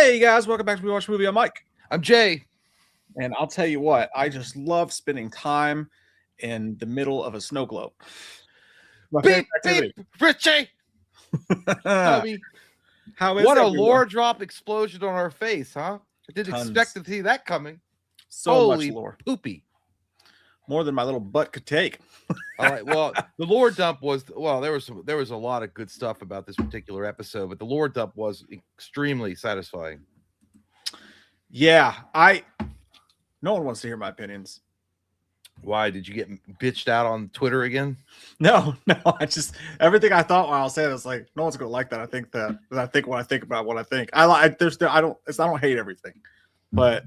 Hey guys, welcome back to We Watch Movie. I'm Mike. I'm Jay. And I'll tell you what, I just love spending time in the middle of a snow globe. Beep, beep, Richie. How is what everyone? A lore drop explosion on our face, huh? I didn't expect to see that coming. So Holy much lore. Poopy. More than my little butt could take. All right. Well, the lore dump was there was a lot of good stuff about this particular episode, but the lore dump was extremely satisfying. Yeah, no one wants to hear my opinions. Why did you get bitched out on Twitter again? No, I just everything I thought while I was saying it was like no one's gonna like that. I think when I think about what I think. I don't hate everything, but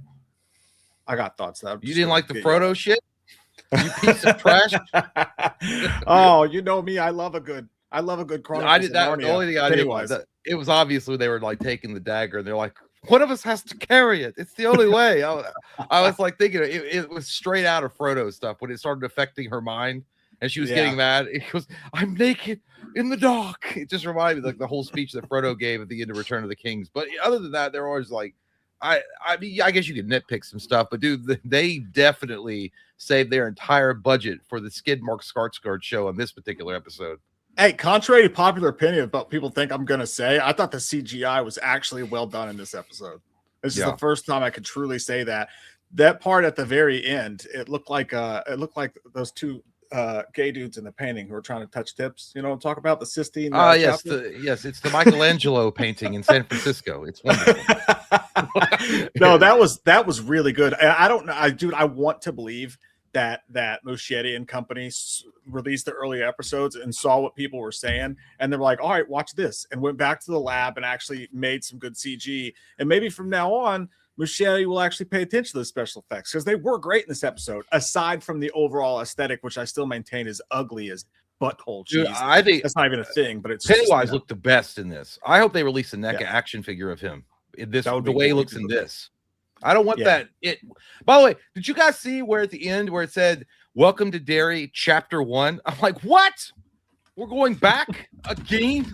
I got thoughts that you didn't like the Frodo shit. You piece of trash. Oh, you know me. I love a good Chronicles. I did that. The only thing I did was that it was obviously they were like taking the dagger and they're like, one of us has to carry it. It's the only way. I was like thinking it was straight out of Frodo stuff when it started affecting her mind and she was getting mad. It goes, I'm naked in the dark. It just reminded me like the whole speech that Frodo gave at the end of Return of the Kings. But other than that, they're always like, I mean, I guess you could nitpick some stuff, but dude, they definitely saved their entire budget for the Skid Mark Skarsgård show on this particular episode. Hey, contrary to popular opinion of what people think I'm going to say, I thought the CGI was actually well done in this episode. This is the first time I could truly say that. That part at the very end, it looked like those two gay dudes in the painting who were trying to touch tips. You know, talk about the Sistine. Yes, it's the Michelangelo painting in San Francisco. It's wonderful. No, that was really good. I don't know, I want to believe that Muschietti and company released the early episodes and saw what people were saying, and they were like, all right, watch this, and went back to the lab and actually made some good CG. And maybe from now on, Muschietti will actually pay attention to the special effects because they were great in this episode, aside from the overall aesthetic, which I still maintain is ugly as butthole cheese. Dude, I think that's not even a thing, but it's Pennywise looked the best in this. I hope they release a NECA action figure of him in this, the way he looks in this. I don't want that. By the way, did you guys see where at the end where it said "Welcome to Derry, Chapter 1"? I'm like, what? We're going back again?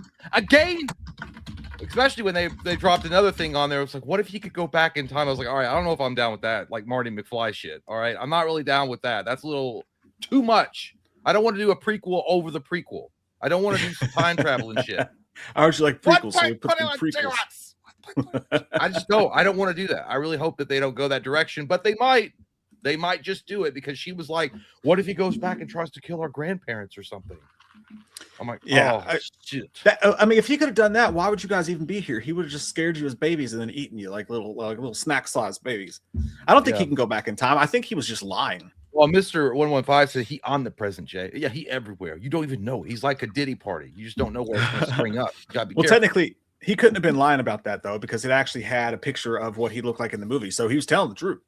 Especially when they dropped another thing on there. It was like, what if he could go back in time? I was like, all right, I don't know if I'm down with that, like Marty McFly shit. All right, I'm not really down with that. That's a little too much. I don't want to do a prequel over the prequel. I don't want to do some time travel and shit. I was like prequels, so we put some prequels. I don't want to do that. I really hope that they don't go that direction, but they might just do it because she was like, what if he goes back and tries to kill our grandparents or something? I'm like, shit. I mean, if he could have done that, why would you guys even be here? He would have just scared you as babies and then eaten you like little snack sized babies. I don't think he can go back in time. I think he was just lying. Well, Mr. 115 said he omnipresent, Jay. Yeah, he everywhere. You don't even know. He's like a Diddy party. You just don't know where it's going to spring up. You gotta be careful. Technically, he couldn't have been lying about that, though, because it actually had a picture of what he looked like in the movie. So he was telling the truth.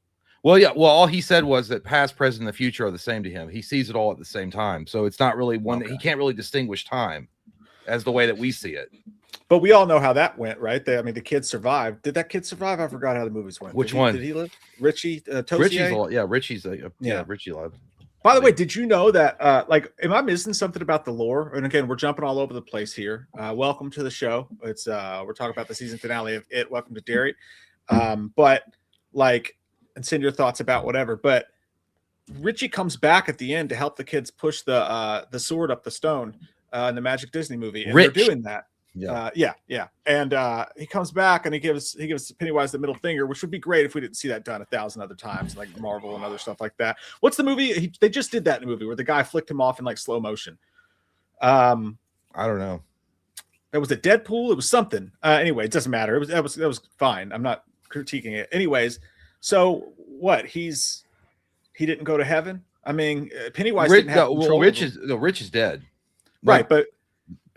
Well, yeah. Well, all he said was that past, present, and the future are the same to him. He sees it all at the same time. So it's not really one that he can't really distinguish time as the way that we see it. But we all know how that went, right? The kid survived. Did that kid survive? I forgot how the movies went. Which one? Did he live? Richie? Richie's Richie alive. By the way, did you know that, am I missing something about the lore? And again, we're jumping all over the place here. Welcome to the show. It's we're talking about the season finale of It. Welcome to Derry. And send your thoughts about whatever. But Richie comes back at the end to help the kids push the sword up the stone in the Magic Disney movie, and they're doing that. Yeah. And he comes back and he gives Pennywise the middle finger, which would be great if we didn't see that done 1,000 other times, like Marvel and other stuff like that. What's the movie? They just did that in a movie where the guy flicked him off in like slow motion. I don't know. That was a Deadpool. It was something. Anyway, it doesn't matter. That was fine. I'm not critiquing it. Anyways, so what? He didn't go to heaven. I mean, Pennywise didn't have control. Rich is dead. Right, but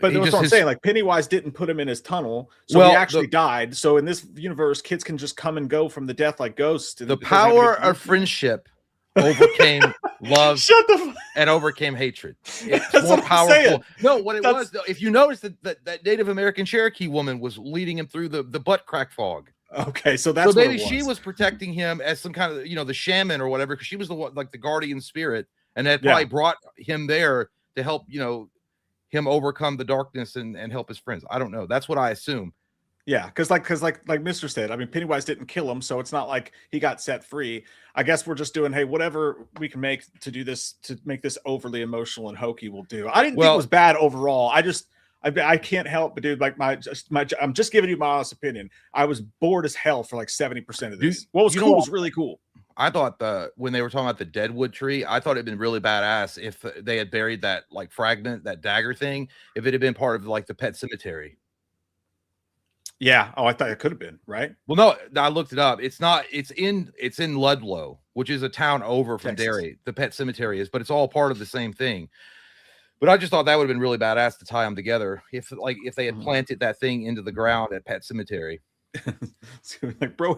that's what I'm saying. Like Pennywise didn't put him in his tunnel, so he actually died. So in this universe, kids can just come and go from the death like ghosts. The power of friendship overcame love and overcame hatred. It's more powerful. No, what it was, though, if you notice that Native American Cherokee woman was leading him through the butt crack fog. Okay, so that's so maybe she was protecting him as some kind of the shaman or whatever, because she was the one, like the guardian spirit, and had probably brought him there to help him overcome the darkness and help his friends. I don't know. That's what I assume. Yeah, because like Mr. said, I mean, Pennywise didn't kill him, so it's not like he got set free. I guess we're just doing, hey, whatever we can make to do this, to make this overly emotional and hokey, we'll do. I didn't think it was bad overall. I can't help but, dude, like I'm just giving you my honest opinion. I was bored as hell for like 70% of this. What was cool was really cool. I thought when they were talking about the Deadwood tree, I thought it'd been really badass if they had buried that like fragment, that dagger thing, if it had been part of like the pet cemetery. Yeah. Oh, I thought it could have been, right? Well, no, I looked it up. It's not. It's in Ludlow, which is a town over from Derry. The pet cemetery is, but it's all part of the same thing. But I just thought that would have been really badass to tie them together if they had planted that thing into the ground at Pet Cemetery. Like, bro,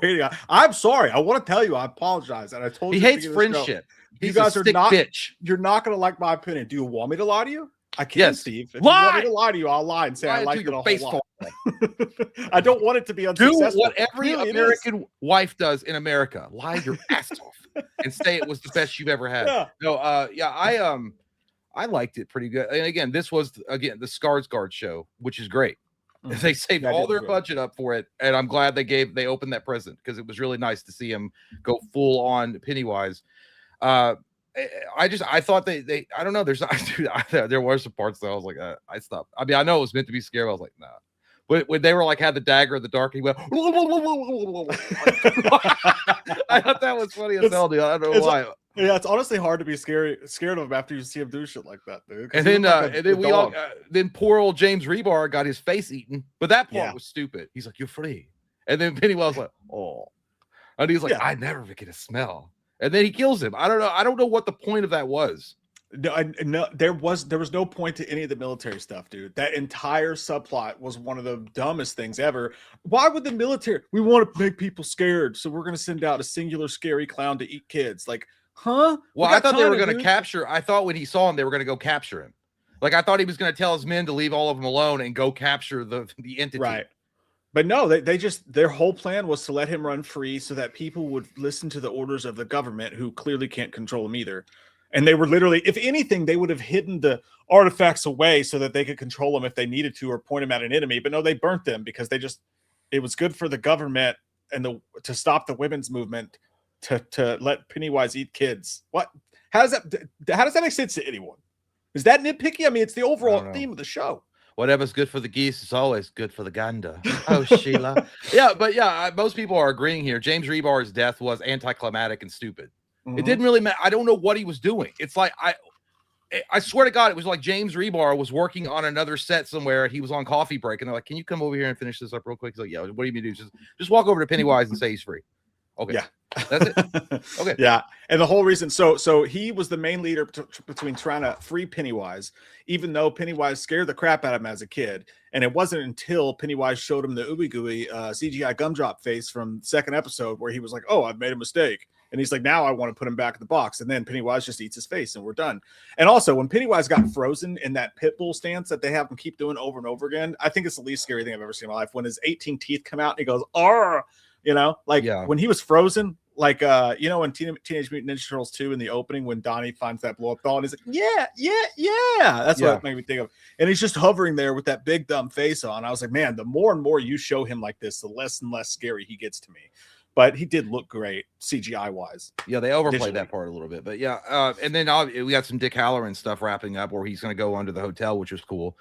I'm sorry. I want to tell you, I apologize. And I told you he hates friendship. You guys are not bitch. You're not going to like my opinion. Do you want me to lie to you? I can, yes. Steve. If you want me to lie to you, I'll lie and say I like it a whole lot. I don't want it to be unsuccessful. Do what every American wife does in America. Lie your ass off and say it was the best you've ever had. Yeah. No, I liked it pretty good. And again, this was the Skarsgård show, which is great. They saved all their budget up for it, and I'm glad they opened that present because it was really nice to see him go full on Pennywise. I thought they I don't know. There were some parts that I was like, I stopped. I mean, I know it was meant to be scary. I was like, nah. But when they were like had the dagger in the dark, he went. I thought that was funny as hell, dude. I don't know why. Yeah, it's honestly hard to be scared of him after you see him do shit like that, dude. And then poor old James Rebar got his face eaten, but that part was stupid. He's like, "You're free," and then Pennywise was like, "Oh," and he's like, "I never get a smell," and then he kills him. I don't know what the point of that was. No, there was no point to any of the military stuff, dude. That entire subplot was one of the dumbest things ever. Why would the military? We want to make people scared, so we're going to send out a singular scary clown to eat kids. Like, huh? Well, I thought they were going to capture. I thought when he saw him, they were going to go capture him. Like, I thought he was going to tell his men to leave all of them alone and go capture the entity. Right. But no, they just, their whole plan was to let him run free so that people would listen to the orders of the government, who clearly can't control him either. And they were literally, if anything, they would have hidden the artifacts away so that they could control them if they needed to, or point them at an enemy. But no, they burnt them because it was good for the government and to stop the women's movement to let Pennywise eat kids. What? How does that make sense to anyone? Is that nitpicky? I mean, it's the overall theme of the show. Whatever's good for the geese is always good for the gander. Oh, Sheila. Yeah, but most people are agreeing here. James Rebar's death was anticlimactic and stupid. It didn't really matter. I don't know what he was doing. It's like I swear to God, it was like James Rebar was working on another set somewhere. He was on coffee break, and they're like, "Can you come over here and finish this up real quick?" He's like, "Yeah." What do you mean do? Just walk over to Pennywise and say he's free. Okay. Yeah. That's it. Okay. Yeah. And the whole reason, so he was the main leader between trying to free Pennywise, even though Pennywise scared the crap out of him as a kid. And it wasn't until Pennywise showed him the ooey gooey CGI gumdrop face from the second episode where he was like, "Oh, I've made a mistake." And he's like, "Now I want to put him back in the box." And then Pennywise just eats his face and we're done. And also, when Pennywise got frozen in that pit bull stance that they have him keep doing over and over again, I think it's the least scary thing I've ever seen in my life. When his 18 teeth come out and he goes, "Arr!" When he was frozen, in Teenage Mutant Ninja Turtles 2 in the opening, when Donnie finds that blow up doll and he's like, yeah. That's what it made me think of. And he's just hovering there with that big dumb face on. I was like, man, the more and more you show him like this, the less and less scary he gets to me. But he did look great CGI wise. Yeah, they overplayed that part a little bit, but and then we got some Dick Halloran stuff wrapping up where he's going to go under the hotel, which was cool.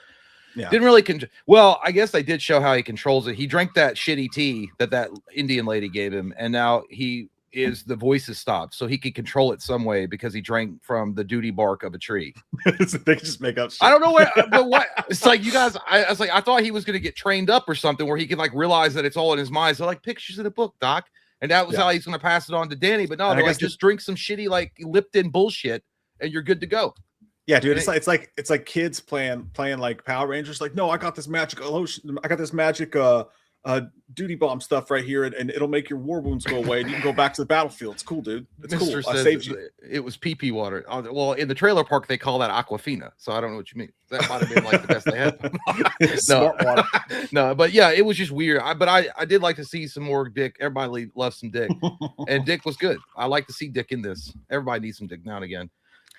Yeah, didn't really well, I guess they did show how he controls it. He drank that shitty tea that Indian lady gave him, and now the voices stopped, so he could control it some way because he drank from the duty bark of a tree. They just make up shit. I don't know but what it's like. You guys, I was like, I thought he was going to get trained up or something where he can like realize that it's all in his mind. So like pictures in a book, Doc. And that was how he's going to pass it on to Danny. But no, like, just drink some shitty like Lipton bullshit, and you're good to go. Yeah, dude, it's like kids playing like Power Rangers. Like, no, I got this magic lotion. I got this magic duty bomb stuff right here, and it'll make your war wounds go away, and you can go back to the battlefield. It's cool, dude. It's Mr. cool. I saved you. It was pee water. Well, in the trailer park, they call that Aquafina. So I don't know what you mean. That might have been like the best they had. Smart water. No, but yeah, it was just weird. I did like to see some more Dick. Everybody loves some Dick, and Dick was good. I like to see Dick in this. Everybody needs some Dick now and again.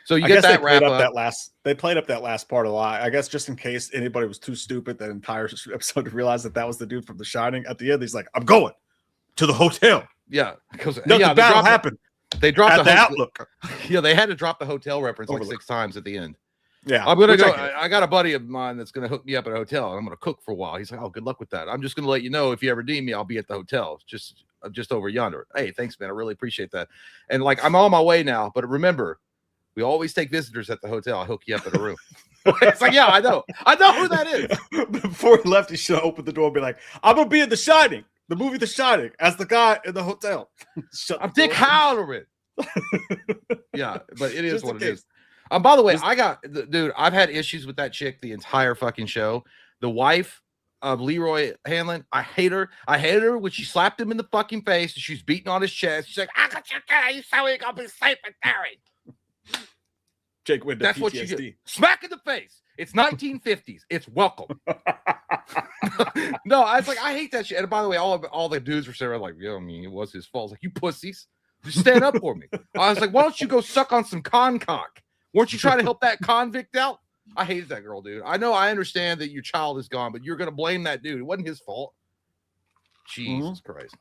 So you get that wrap up. They played up that last part a lot. I guess just in case anybody was too stupid that entire episode to realize that was the dude from The Shining. At the end, he's like, "I'm going to the hotel." Yeah, because the battle happened. They dropped the Outlook. Yeah, they had to drop the hotel reference like 6 times at the end. Yeah, I'm gonna go. I got a buddy of mine that's gonna hook me up at a hotel, and I'm gonna cook for a while. He's like, "Oh, good luck with that. I'm just gonna let you know if you ever need me, I'll be at the hotel, just over yonder." Hey, thanks, man. I really appreciate that. And like, I'm on my way now, but remember, we always take visitors at the hotel. I'll hook you up at a room. It's like, yeah, I know who that is. Before he left, he should have opened the door and be like, "I'm gonna be in The Shining, the movie The Shining, as the guy in the hotel." I'm Dick Halloran. Yeah, but it is what it is. By the way, dude, I've had issues with that chick the entire fucking show. The wife of Leroy Hanlon, I hate her. I hated her when she slapped him in the fucking face and she's beating on his chest. She's like, "I got your guy. You say we gonna be safe in Derry." Jake went to That's PTSD. what you do. Smack in the face. It's 1950s. It's welcome. No, I was like, I hate that shit. And by the way, all the dudes were saying like, "Yeah, I mean, it was his fault." Like, you pussies, just stand up for me. I was like, why don't you go suck on some con cock? Weren't you trying to help that convict out? I hated that girl, dude. I know, I understand that your child is gone, but you're gonna blame that dude. It wasn't his fault. Jesus Christ.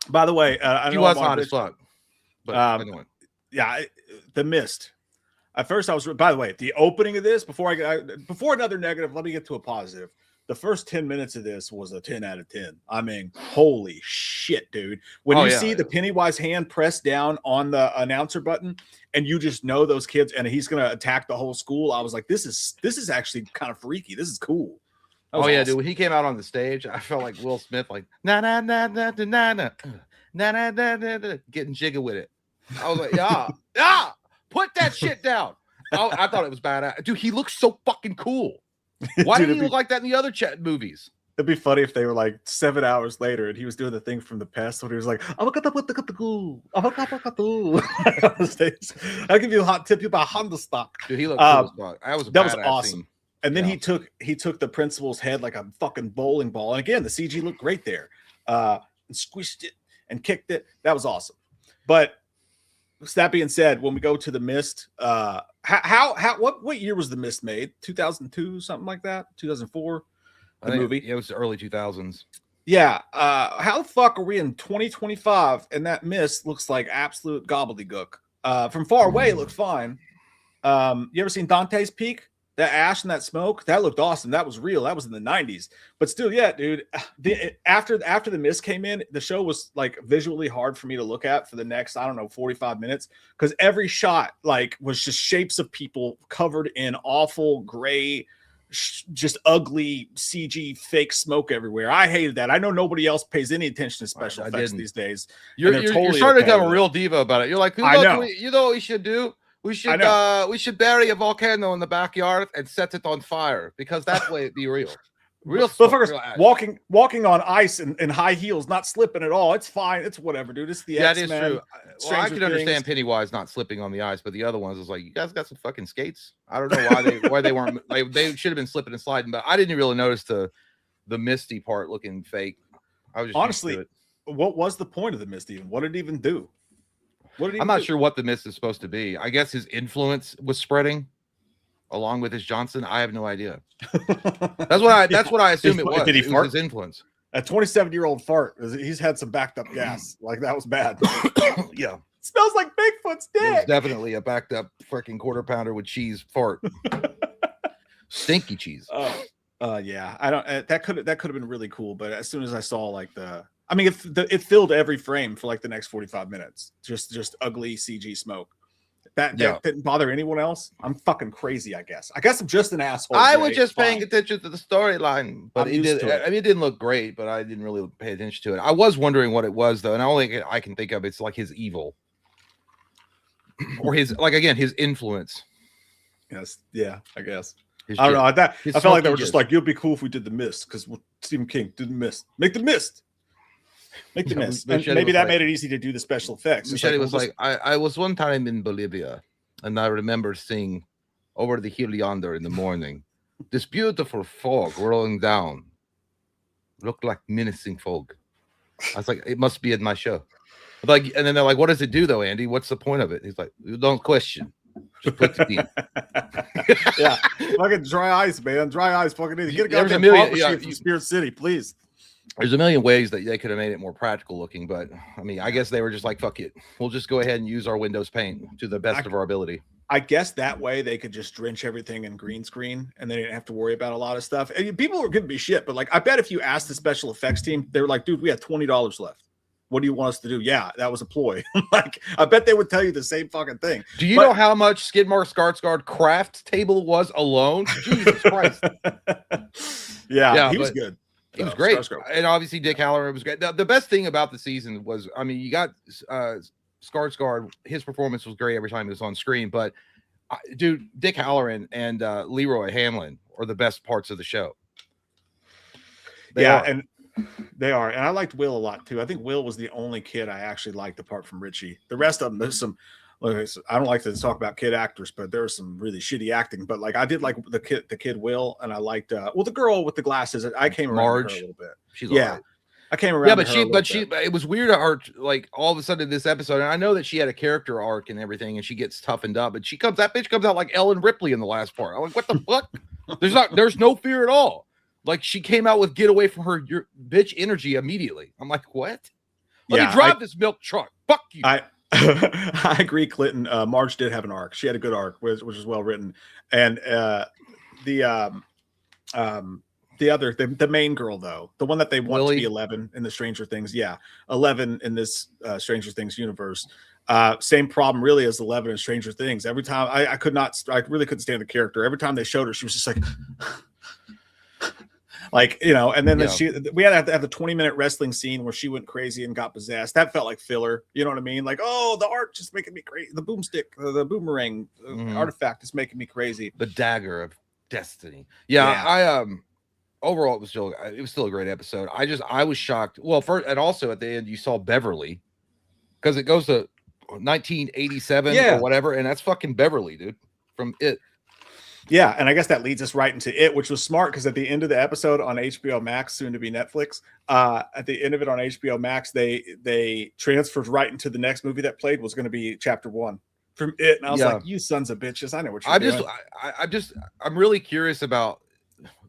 By the way, he was hot as fuck. But anyway. Yeah, The Mist. At first, I was. By the way, the opening of this, before another negative, let me get to a positive. The first 10 minutes of this was a 10 out of 10. I mean, holy shit, dude. When you see the Pennywise hand pressed down on the announcer button, and you just know those kids, and he's gonna attack the whole school, I was like, this is actually kind of freaky. This is cool. Yeah, dude. When he came out on the stage, I felt like Will Smith, like na na na na na na na na na na na, getting jiggy with it. I was like, yeah, put that shit down. I thought it was badass. Dude, he looks so fucking cool. Why didn't he look like that in the other movies? It'd be funny if they were like 7 hours later and he was doing the thing from the past when he was like, I'll give you a hot tip about Honda stock. Dude, he looked cool. That was awesome. Scene. And then he took the principal's head like a fucking bowling ball. And again, the CG looked great there. And squished it and kicked it. That was awesome. But that being said, when we go to The Mist, what year was The Mist made? 2002, something like that? 2004? The movie? It was the early 2000s. Yeah. How the fuck are we in 2025 and that mist looks like absolute gobbledygook? From far away, it looked fine. You ever seen Dante's Peak? That ash and that smoke, that looked awesome. That was real. That was in the 90s. But still, yeah, dude. After the mist came in, the show was like visually hard for me to look at for the next, 45 minutes, because every shot like was just shapes of people covered in awful gray, just ugly CG fake smoke everywhere. I hated that. I know nobody else pays any attention to special effects these days. You're starting to become a real diva about it. You're like, you know what we should do? We should bury a volcano in the backyard and set it on fire, because that way it'd be real. Walking on ice in high heels, not slipping at all. It's fine. It's whatever, dude. It's the X-Men. That is true. Well, I can understand Pennywise not slipping on the ice, but the other ones is like, you guys got some fucking skates. I don't know why they weren't. Like, they should have been slipping and sliding, but I didn't really notice the misty part looking fake. I was just honestly, what was the point of the mist even? What did it even do? I'm not sure what the mist is supposed to be. I guess his influence was spreading along with his Johnson. I have no idea. That's what I assume it was. Did he fart? His influence. A 27-year-old fart. He's had some backed up gas. Like, that was bad. Yeah. It smells like Bigfoot's dick. It was definitely a backed up freaking quarter pounder with cheese fart. Stinky cheese. Yeah. I don't. That could have been really cool. But as soon as I saw like it filled every frame for like the next 45 minutes. Just ugly CG smemoke. That didn't bother anyone else. I'm fucking crazy, I guess. I'm just an asshole. I was just paying attention to the storyline, but it didn't look great, but I didn't really pay attention to it. I was wondering what it was, though, and the only thing I can think of, it's like his evil. Or his influence. Yes, yeah, I guess. I don't know. I felt like they were just like, it'd be cool if we did the Mist, because Stephen King did the Mist. Make the Mist. Make the mist. And maybe that made it easy to do the special effects. Michelle was like, I was one time in Bolivia, and I remember seeing over the hill yonder in the morning this beautiful fog rolling down. Looked like menacing fog. I was like, it must be in my show. Like, and then they're like, what does it do though, Andy? What's the point of it? He's like, you don't question. Just put the teeth. Yeah, fucking dry ice, man. Dry ice, fucking. Get a There's goddamn million, from Spirit City, please. There's a million ways that they could have made it more practical looking, but I mean, I guess they were just like, fuck it. We'll just go ahead and use our Windows Paint to the best of our ability. I guess that way they could just drench everything in green screen and they didn't have to worry about a lot of stuff. And people were giving me shit, but like, I bet if you asked the special effects team, they were like, dude, we had $20 left. What do you want us to do? Yeah, that was a ploy. Like, I bet they would tell you the same fucking thing. Do you know how much Skidmore Skarsgård craft table was alone? Jesus Christ. Yeah, he was good. He was great. And obviously Dick Hallorann was great. The best thing about the season was, I mean, you got Skarsgård, his performance was great every time he was on screen, but dude, Dick Hallorann and Leroy Hamlin are the best parts of the show. They are. And they are. And I liked Will a lot too. I think Will was the only kid I actually liked apart from Richie. The rest of them, there's some, I don't like to talk about kid actors, but there was some really shitty acting. But like, I did like the kid Will, and I liked the girl with the glasses. I came around Marge, her a little bit. She's right. I came around. Yeah, but it was weird. Like all of a sudden in this episode, and I know that she had a character arc and everything, and she gets toughened up, but that bitch comes out like Ellen Ripley in the last part. I'm like, what the fuck? There's no fear at all. Like, she came out with get away from her your bitch energy immediately. I'm like, what? Let me drive this milk truck. Fuck you. I agree, Clinton. Marge did have an arc. She had a good arc, which was well written. And the main girl, though, the one that they want to be 11 in the Stranger Things, 11 in this Stranger Things universe. Same problem really as 11 in Stranger Things. Every time I really couldn't stand the character. Every time they showed her, she was just like. Like, you know, and then we had to have the 20-minute wrestling scene where she went crazy and got possessed. That felt like filler. You know what I mean? Like, oh, the art just making me crazy. The boomstick, the boomerang artifact is making me crazy. The dagger of destiny. I overall it was still a great episode. I was shocked. Well, and also at the end you saw Beverly, because it goes to 1987 or whatever, and that's fucking Beverly, dude, from It. Yeah, and I guess that leads us right into It, which was smart because at the end of the episode on HBO Max, soon to be Netflix, at the end of it on HBO Max, they transferred right into the next movie that played was going to be Chapter 1 from It, and I was like, "You sons of bitches! I know what you're doing." I'm really curious about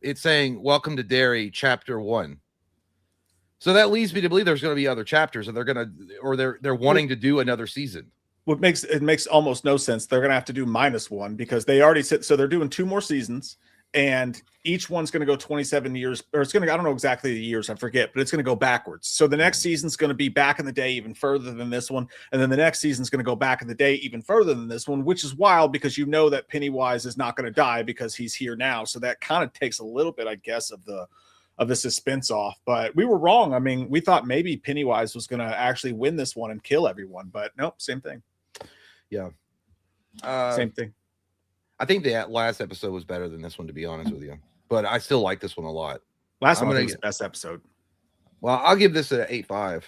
it saying "Welcome to Derry, Chapter 1." So that leads me to believe there's going to be other chapters, and they're wanting to do another season. What makes almost no sense. They're going to have to do -1 because they already said, so they're doing 2 more seasons and each one's going to go 27 years, or it's going to, I don't know exactly the years, I forget, but it's going to go backwards. So the next season's going to be back in the day even further than this one. And then the next season's going to go back in the day even further than this one, which is wild because you know that Pennywise is not going to die because he's here now. So that kind of takes a little bit, I guess, of the suspense off, but we were wrong. I mean, we thought maybe Pennywise was going to actually win this one and kill everyone, but nope, same thing. Yeah. Same thing. I think the last episode was better than this one, to be honest with you, but I still like this one a lot. Last one was the best episode. Well, I'll give this an 8.5.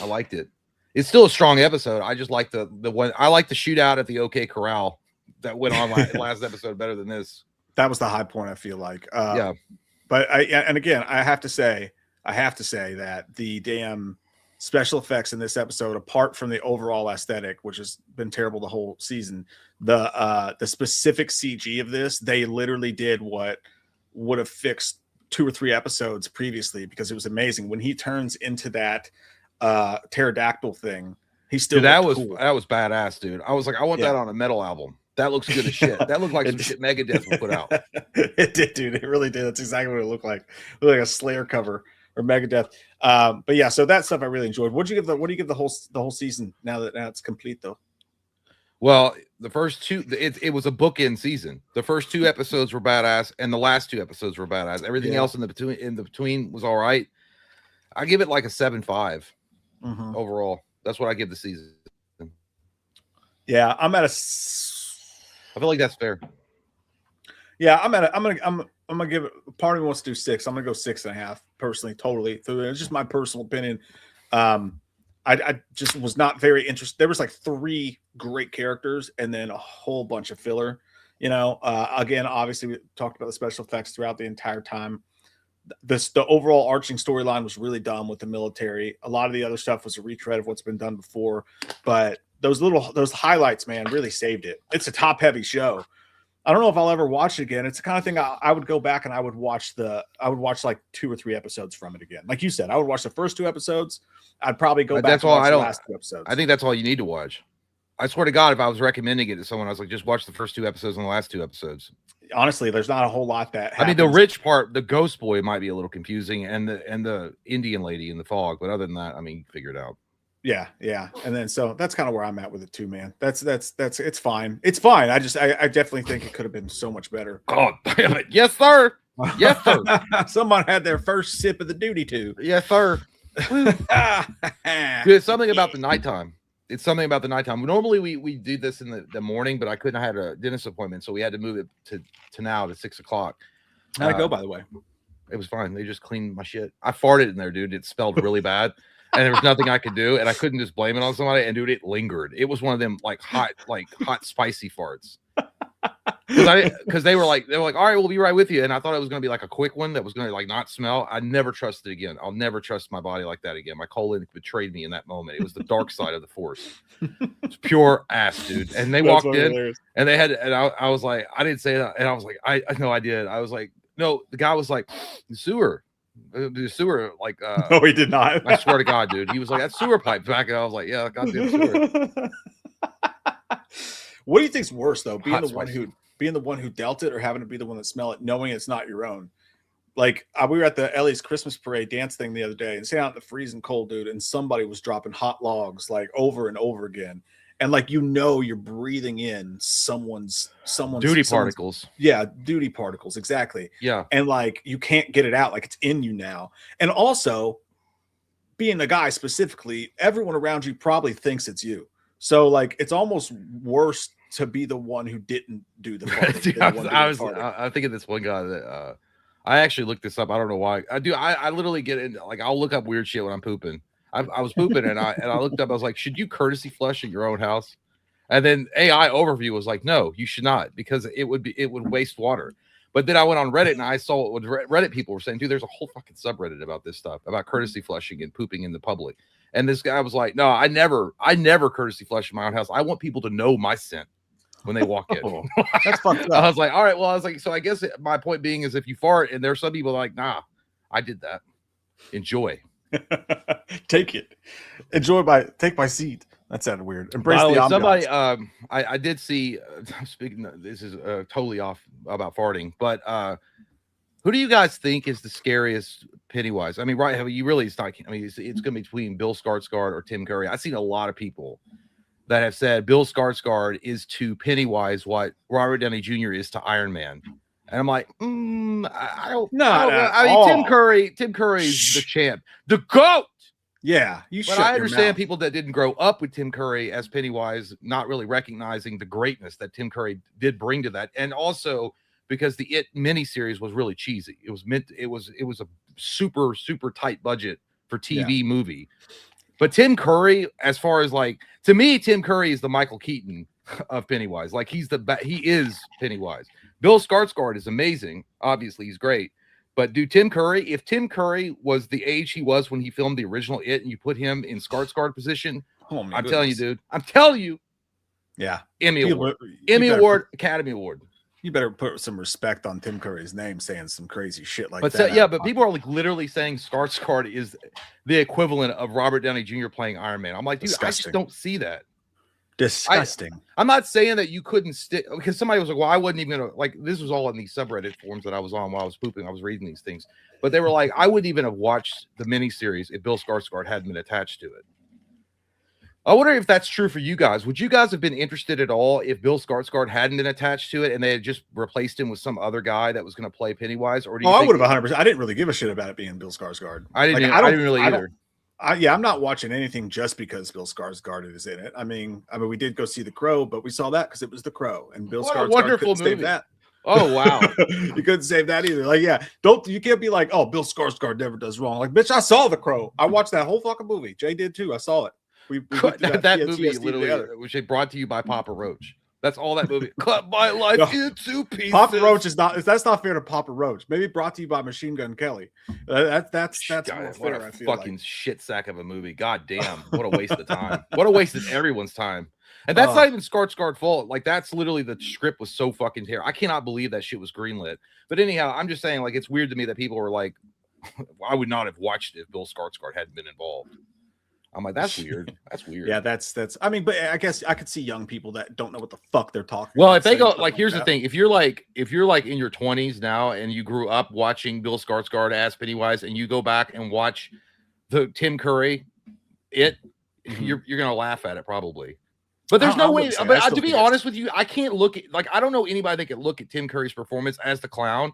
I liked it. It's still a strong episode. I just like the one. I like the shootout at the OK Corral that went on last episode better than this. That was the high point, I feel like. But again, I have to say that the damn special effects in this episode, apart from the overall aesthetic, which has been terrible the whole season, the specific CG of this, they literally did what would have fixed 2 or 3 episodes previously because it was amazing. When he turns into that pterodactyl thing, he still that was badass, dude. I was like, I want that on a metal album. That looks good as shit. That looked like some shit Megadeth would put out. It did, dude. It really did. That's exactly what it looked like. It looked like a Slayer cover or Megadeth. But yeah, so that stuff I really enjoyed. What do you give the whole season now it's complete though? Well, the first 2, it was a bookend season. The first 2 episodes were badass, and the last 2 episodes were badass. Everything else in the between was all right. I give it like a 7.5 overall. That's what I give the season. Yeah, I'm at a. I feel like that's fair. Yeah, I'm gonna give it. Part of me wants to do 6. I'm gonna go 6.5 personally, totally. It's just my personal opinion. I just was not very interested. There was like 3 great characters and then a whole bunch of filler. You know, again, obviously we talked about the special effects throughout the entire time. The overall arching storyline was really dumb with the military. A lot of the other stuff was a retread of what's been done before, but those highlights, man, really saved it. It's a top heavy show. I don't know if I'll ever watch it again. It's the kind of thing I would go back and I would watch like 2 or 3 episodes from it again. Like you said, I would watch the first 2 episodes. I'd probably go back and watch the last 2 episodes. I think that's all you need to watch. I swear to God, if I was recommending it to someone, I was like, just watch the first 2 episodes and the last 2 episodes. Honestly, there's not a whole lot that happens. I mean, the rich part, the ghost boy might be a little confusing, and the Indian lady in the fog, but other than that, I mean, figure it out. Yeah. And then so that's kind of where I'm at with it too, man. That's it's fine. It's fine. I definitely think it could have been so much better. Oh, damn it. Yes, sir. Yes, sir. Someone had their first sip of the duty tube. Yes, sir. Dude, it's something about the nighttime. It's something about the nighttime. Normally we do this in the morning, but I couldn't. I had a dentist appointment, so we had to move it to now to 6 o'clock. How'd it go, by the way? It was fine. They just cleaned my shit. I farted in there, dude. It smelled really bad. And there was nothing I could do, and I couldn't just blame it on somebody. And dude, it lingered. It was one of them like hot, spicy farts. Because they were like, all right, we'll be right with you. And I thought it was gonna be like a quick one that was gonna like not smell. I never trusted it again. I'll never trust my body like that again. My colon betrayed me in that moment. It was the dark side of the force. It's pure ass, dude. And they walked in, and they had, and I was like, I didn't say that, and I was like, I know I did. I was like, no. The guy was like, the sewer, like no, he did not. I swear to God, dude. He was like, that sewer pipe back. And I was like, yeah, goddamn sewer. What do you think's worse though? Being the one who dealt it, or having to be the one that smell it, knowing it's not your own? Like we were at the Ellie's Christmas parade dance thing the other day, and sitting out in the freezing cold, dude, and somebody was dropping hot logs like over and over again. And like, you're breathing in someone's particles. Yeah, duty particles, exactly. Yeah. And like, you can't get it out, like it's in you now. And also, being the guy specifically, everyone around you probably thinks it's you. So like, it's almost worse to be the one who didn't do the farting. I think of this one guy that I actually looked this up. I don't know why. I literally get into, like, I'll look up weird shit when I'm pooping. I was pooping and I looked up. I was like, should you courtesy flush at your own house? And then AI overview was like, no, you should not, because it would waste water. But then I went on Reddit and I saw what Reddit people were saying, dude, there's a whole fucking subreddit about this stuff, about courtesy flushing and pooping in the public. And this guy was like, no, I never courtesy flush in my own house. I want people to know my scent when they walk in. Oh, that's fucked up. I was like, all right, well, I was like, so I guess my point being is, if you fart, and there's some people like, nah, I did that. Enjoy. Take it. Take my seat. That sounded weird. Embrace the ambiance. Somebody, I did see. Speaking, this is totally off about farting, but who do you guys think is the scariest Pennywise? I mean, right? You really it's not. I mean, it's going to be between Bill Skarsgård or Tim Curry. I've seen a lot of people that have said Bill Skarsgård is to Pennywise what Robert Downey Jr. is to Iron Man. And I'm like, I don't know. I mean, Tim Curry's the champ, the GOAT. Yeah, but I understand people that didn't grow up with Tim Curry as Pennywise, not really recognizing the greatness that Tim Curry did bring to that, and also because the It miniseries was really cheesy. It was a super to budget for TV movie. But Tim Curry, as far as like, to me, Tim Curry is the Michael Keaton of Pennywise. Like, he is Pennywise. Bill Skarsgård is amazing. Obviously, he's great. But dude, if Tim Curry was the age he was when he filmed the original It, and you put him in Skarsgård position, telling you, dude. I'm telling you. Yeah. Emmy Award, Academy Award. You better put some respect on Tim Curry's name, saying some crazy shit like that. But people are like literally saying Skarsgård is the equivalent of Robert Downey Jr. playing Iron Man. I'm like, dude, I just don't see that. Disgusting. I'm not saying that you couldn't stick, because somebody was like, well, I wasn't even gonna, like, this was all in these subreddit forums that I was on while I was pooping. I was reading these things, but they were like, I wouldn't even have watched the miniseries if Bill Skarsgård hadn't been attached to it. I wonder if that's true for you guys. Would you guys have been interested at all if Bill Skarsgård hadn't been attached to it and they had just replaced him with some other guy that was going to play Pennywise? Or do you I would have 100%. I didn't really give a shit about it being Bill Skarsgård. I didn't really either. I'm not watching anything just because Bill Skarsgård is in it. I mean, we did go see The Crow, but we saw that because it was The Crow, and Bill Skarsgård couldn't save that. Oh wow, you couldn't save that either. Like, you can't be like, oh, Bill Skarsgård never does wrong. Like, bitch, I saw The Crow. I watched that whole fucking movie. Jay did too. I saw it. We that movie literally, which is brought to you by Papa Roach. That's all that movie. Cut my life into pieces. Papa Roach is not. That's not fair to Papa Roach. Maybe brought to you by Machine Gun Kelly. That's more fair. I feel fucking shit sack of a movie. God damn! What a waste of time. What a waste of everyone's time. And that's not even Skarsgård's fault. Like, that's literally the script was so fucking terrible. I cannot believe that shit was greenlit. But anyhow, I'm just saying, like, it's weird to me that people were like, I would not have watched it if Bill Skarsgård hadn't been involved. I'm like, that's weird. That's weird. Yeah, that's. I mean, but I guess I could see young people that don't know what the fuck they're talking. Well, if they go like, here's the thing: if you're like in your 20s now and you grew up watching Bill Skarsgård as Pennywise, and you go back and watch the Tim Curry, you're gonna laugh at it probably. But there's no way. But to be honest with you, I can't look at I don't know anybody that can look at Tim Curry's performance as the clown.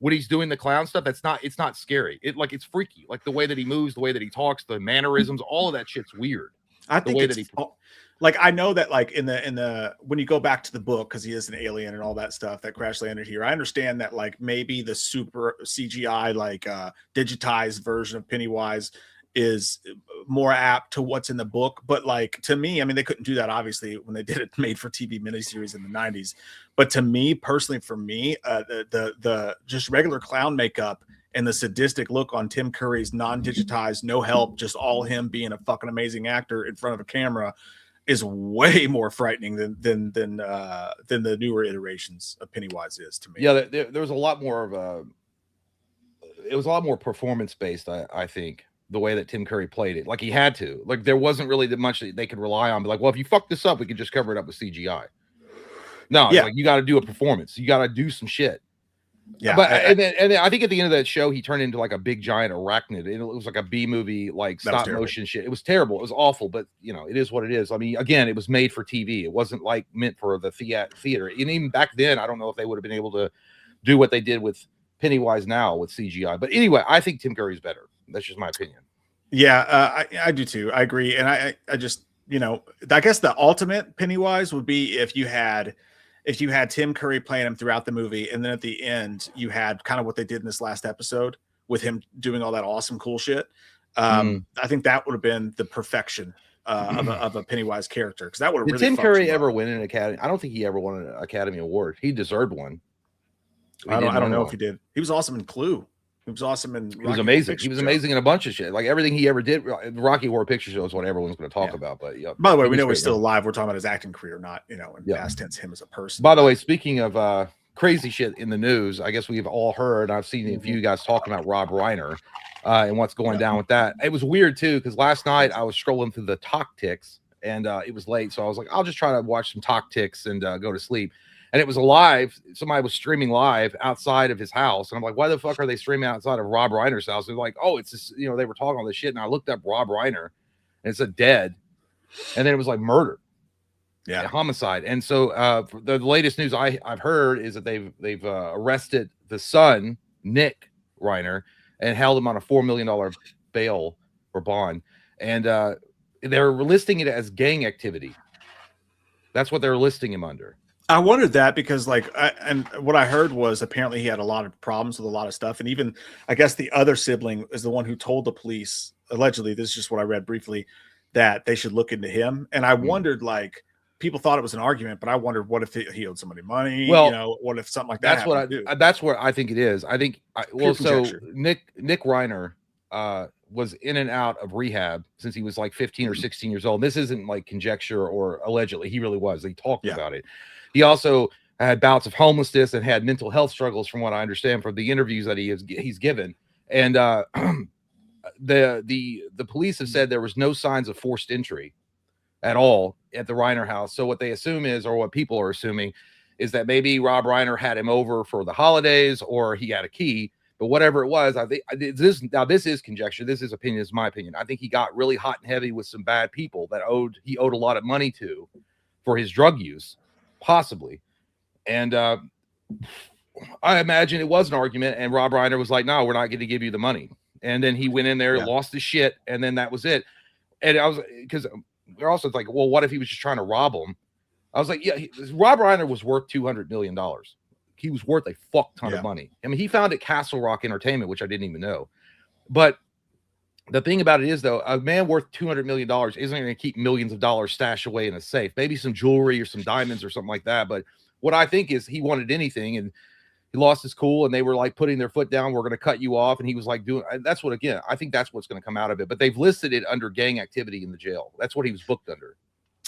When he's doing the clown stuff, it's not scary. It's freaky. Like the way that he moves, the way that he talks, the mannerisms, all of that shit's weird. I think like, I know that like in the when you go back to the book, because he is an alien and all that stuff that crash landed here, I understand that like maybe the super CGI like digitized version of Pennywise is more apt to what's in the book. But like, to me, I mean, they couldn't do that obviously when they did it made for TV miniseries in the 90s. But to me personally, for me, the just regular clown makeup and the sadistic look on Tim Curry's non-digitized, no help, just all him being a fucking amazing actor in front of a camera is way more frightening than the newer iterations of Pennywise is to me. Yeah, there was a lot more of it was a lot more performance based, I think. The way that Tim Curry played it, like he had to, like there wasn't really that much that they could rely on. But like, well, if you fuck this up, we could just cover it up with CGI. No, yeah. Like you got to do a performance. You got to do some shit. Yeah, but and then I think at the end of that show, he turned into like a big giant arachnid. It was like a B movie, like stop motion shit. It was terrible. It was awful. But you know, it is what it is. I mean, again, it was made for TV. It wasn't like meant for the theater. And even back then, I don't know if they would have been able to do what they did with Pennywise now with CGI. But anyway, I think Tim Curry's better. That's just my opinion. Yeah, I do too. I agree. And I just, you know, I guess the ultimate Pennywise would be if you had Tim Curry playing him throughout the movie, and then at the end you had kind of what they did in this last episode with him doing all that awesome cool shit. I think that would have been the perfection of a Pennywise character, because that would have really. Did Tim Curry ever win an Academy? I don't think he ever won an Academy Award. He deserved one. I don't know if he did. He was awesome in Clue. He was awesome in. He was amazing. He was amazing in a bunch of shit. Like everything he ever did. The Rocky Horror Picture Show is what everyone's going to talk about. But yeah. By the way, we know he's still alive. We're talking about his acting career, not in past tense him as a person. By the way, speaking of crazy shit in the news, I guess we've all heard. I've seen a few of you guys talking about Rob Reiner and what's going down with that. It was weird too, because last night I was scrolling through the Talk Ticks and it was late, so I was like, I'll just try to watch some Talk Ticks and go to sleep. And it was live. Somebody was streaming live outside of his house. And I'm like, why the fuck are they streaming outside of Rob Reiner's house? They're like, oh, it's just, they were talking all this shit. And I looked up Rob Reiner and it said dead. And then it was like murder. Yeah. Homicide. And so the latest news I've heard is that they've arrested the son, Nick Reiner, and held him on a $4 million bail or bond. And they're listing it as gang activity. That's what they're listing him under. I wondered that because and what I heard was apparently he had a lot of problems with a lot of stuff. And even I guess the other sibling is the one who told the police, allegedly, this is just what I read briefly, that they should look into him. And I wondered, like, people thought it was an argument, but I wondered what if he owed somebody money? Well, what if something like that that's what I think it is. I think so Nick Reiner was in and out of rehab since he was like 15 or 16 years old. This isn't like conjecture or allegedly. He really was. He talked about it. He also had bouts of homelessness and had mental health struggles, from what I understand from the interviews that he's given. And the police have said there was no signs of forced entry at all at the Reiner house. So what they assume is, or what people are assuming, is that maybe Rob Reiner had him over for the holidays, or he had a key. But whatever it was, I think this is conjecture. This is opinion. This is my opinion. I think he got really hot and heavy with some bad people that he owed a lot of money to for his drug use, possibly. And I imagine it was an argument, and Rob Reiner was like, no, we're not going to give you the money. And then he went in there, lost his shit, and then that was it. And I was, because we're also like, well, what if he was just trying to rob him? I was like, yeah, Rob Reiner was worth $200 million. He was worth a fuck ton of money. I mean, he founded Castle Rock Entertainment, which I didn't even know. But the thing about it is, though, a man worth $200 million isn't going to keep millions of dollars stashed away in a safe. Maybe some jewelry or some diamonds or something like that. But what I think is he wanted anything, and he lost his cool, and they were like putting their foot down. We're going to cut you off. And he was like doing, that's what, again, I think that's what's going to come out of it. But they've listed it under gang activity in the jail. That's what he was booked under.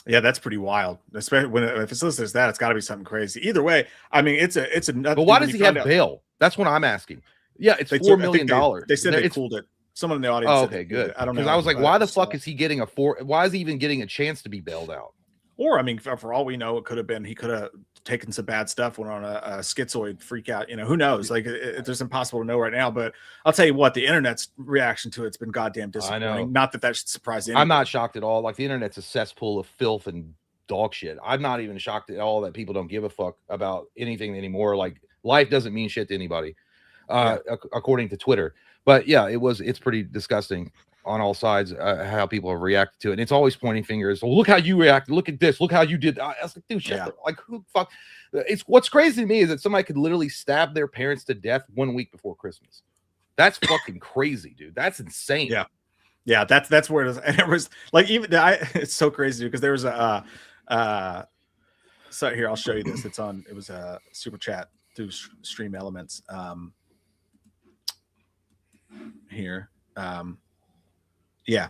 Yeah, that's pretty wild. Especially when if it's listed as that, it's got to be something crazy. Either way, I mean, it's a. But why does he have bail? That's what I'm asking. Yeah, it's $4 million. They said they cooled it. Someone in the audience. Oh, okay, good. I don't know. Because I was like, why the fuck is he getting why is he even getting a chance to be bailed out? Or I mean, for all we know, it could have been he could have taken some bad stuff, went on a schizoid freak out. You know, who knows? Like, it's just impossible to know right now. But I'll tell you what, the internet's reaction to it's been goddamn disappointing. I know. Not that should surprise anyone. I'm not shocked at all. Like, the internet's a cesspool of filth and dog shit. I'm not even shocked at all that people don't give a fuck about anything anymore. Like, life doesn't mean shit to anybody, according to Twitter. But yeah, it's pretty disgusting on all sides, how people have reacted to it. And it's always pointing fingers. Well, look how you reacted. Look at this. Look how you did. I was like, dude, shit. Yeah. Like, who fuck? It's what's crazy to me is that somebody could literally stab their parents to death 1 week before Christmas. That's fucking crazy, dude. That's insane. Yeah. Yeah. That's where it is. And it was like, it's so crazy because there was so here, I'll show you this. It was a super chat through Stream Elements. Here. Yeah.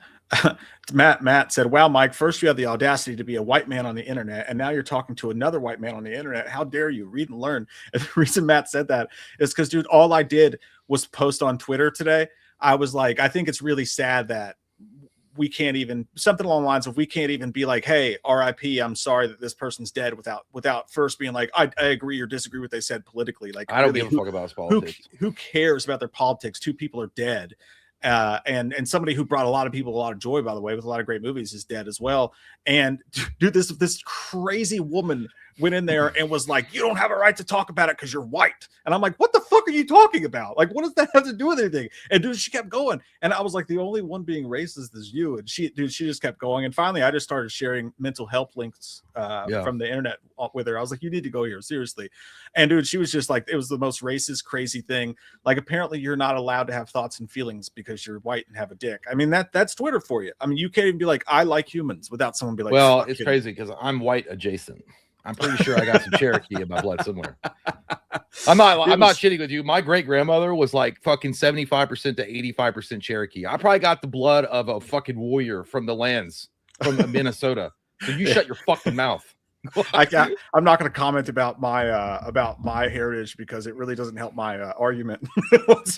Matt said, wow, Mike, first you had the audacity to be a white man on the internet, and now you're talking to another white man on the internet. How dare you? Read and learn. And the reason Matt said that is because, dude, all I did was post on Twitter today. I was like, I think it's really sad that we can't even, something along the lines of, we can't even be like, hey, RIP, I'm sorry that this person's dead, without first being like, I agree or disagree with what they said politically. Like, I don't give a fuck about his politics. Who cares about their politics? 2 people are dead. And somebody who brought a lot of people a lot of joy, by the way, with a lot of great movies, is dead as well. And dude, this crazy woman went in there and was like, you don't have a right to talk about it because you're white. And I'm like, what the fuck are you talking about? Like, what does that have to do with anything? And dude, she kept going. And I was like, the only one being racist is you. And she just kept going. And finally, I just started sharing mental health links from the internet with her. I was like, you need to go here, seriously. And dude, she was just like, it was the most racist, crazy thing. Like, apparently you're not allowed to have thoughts and feelings because you're white and have a dick. I mean, that's Twitter for you. I mean, you can't even be like, I like humans, without someone be like, well, it's crazy because I'm white adjacent. I'm pretty sure I got some Cherokee in my blood somewhere. I'm not shitting with you. My great grandmother was like fucking 75% to 85% Cherokee. I probably got the blood of a fucking warrior from the lands from Minnesota. So you shut your fucking mouth. I'm not going to comment about my heritage because it really doesn't help my argument.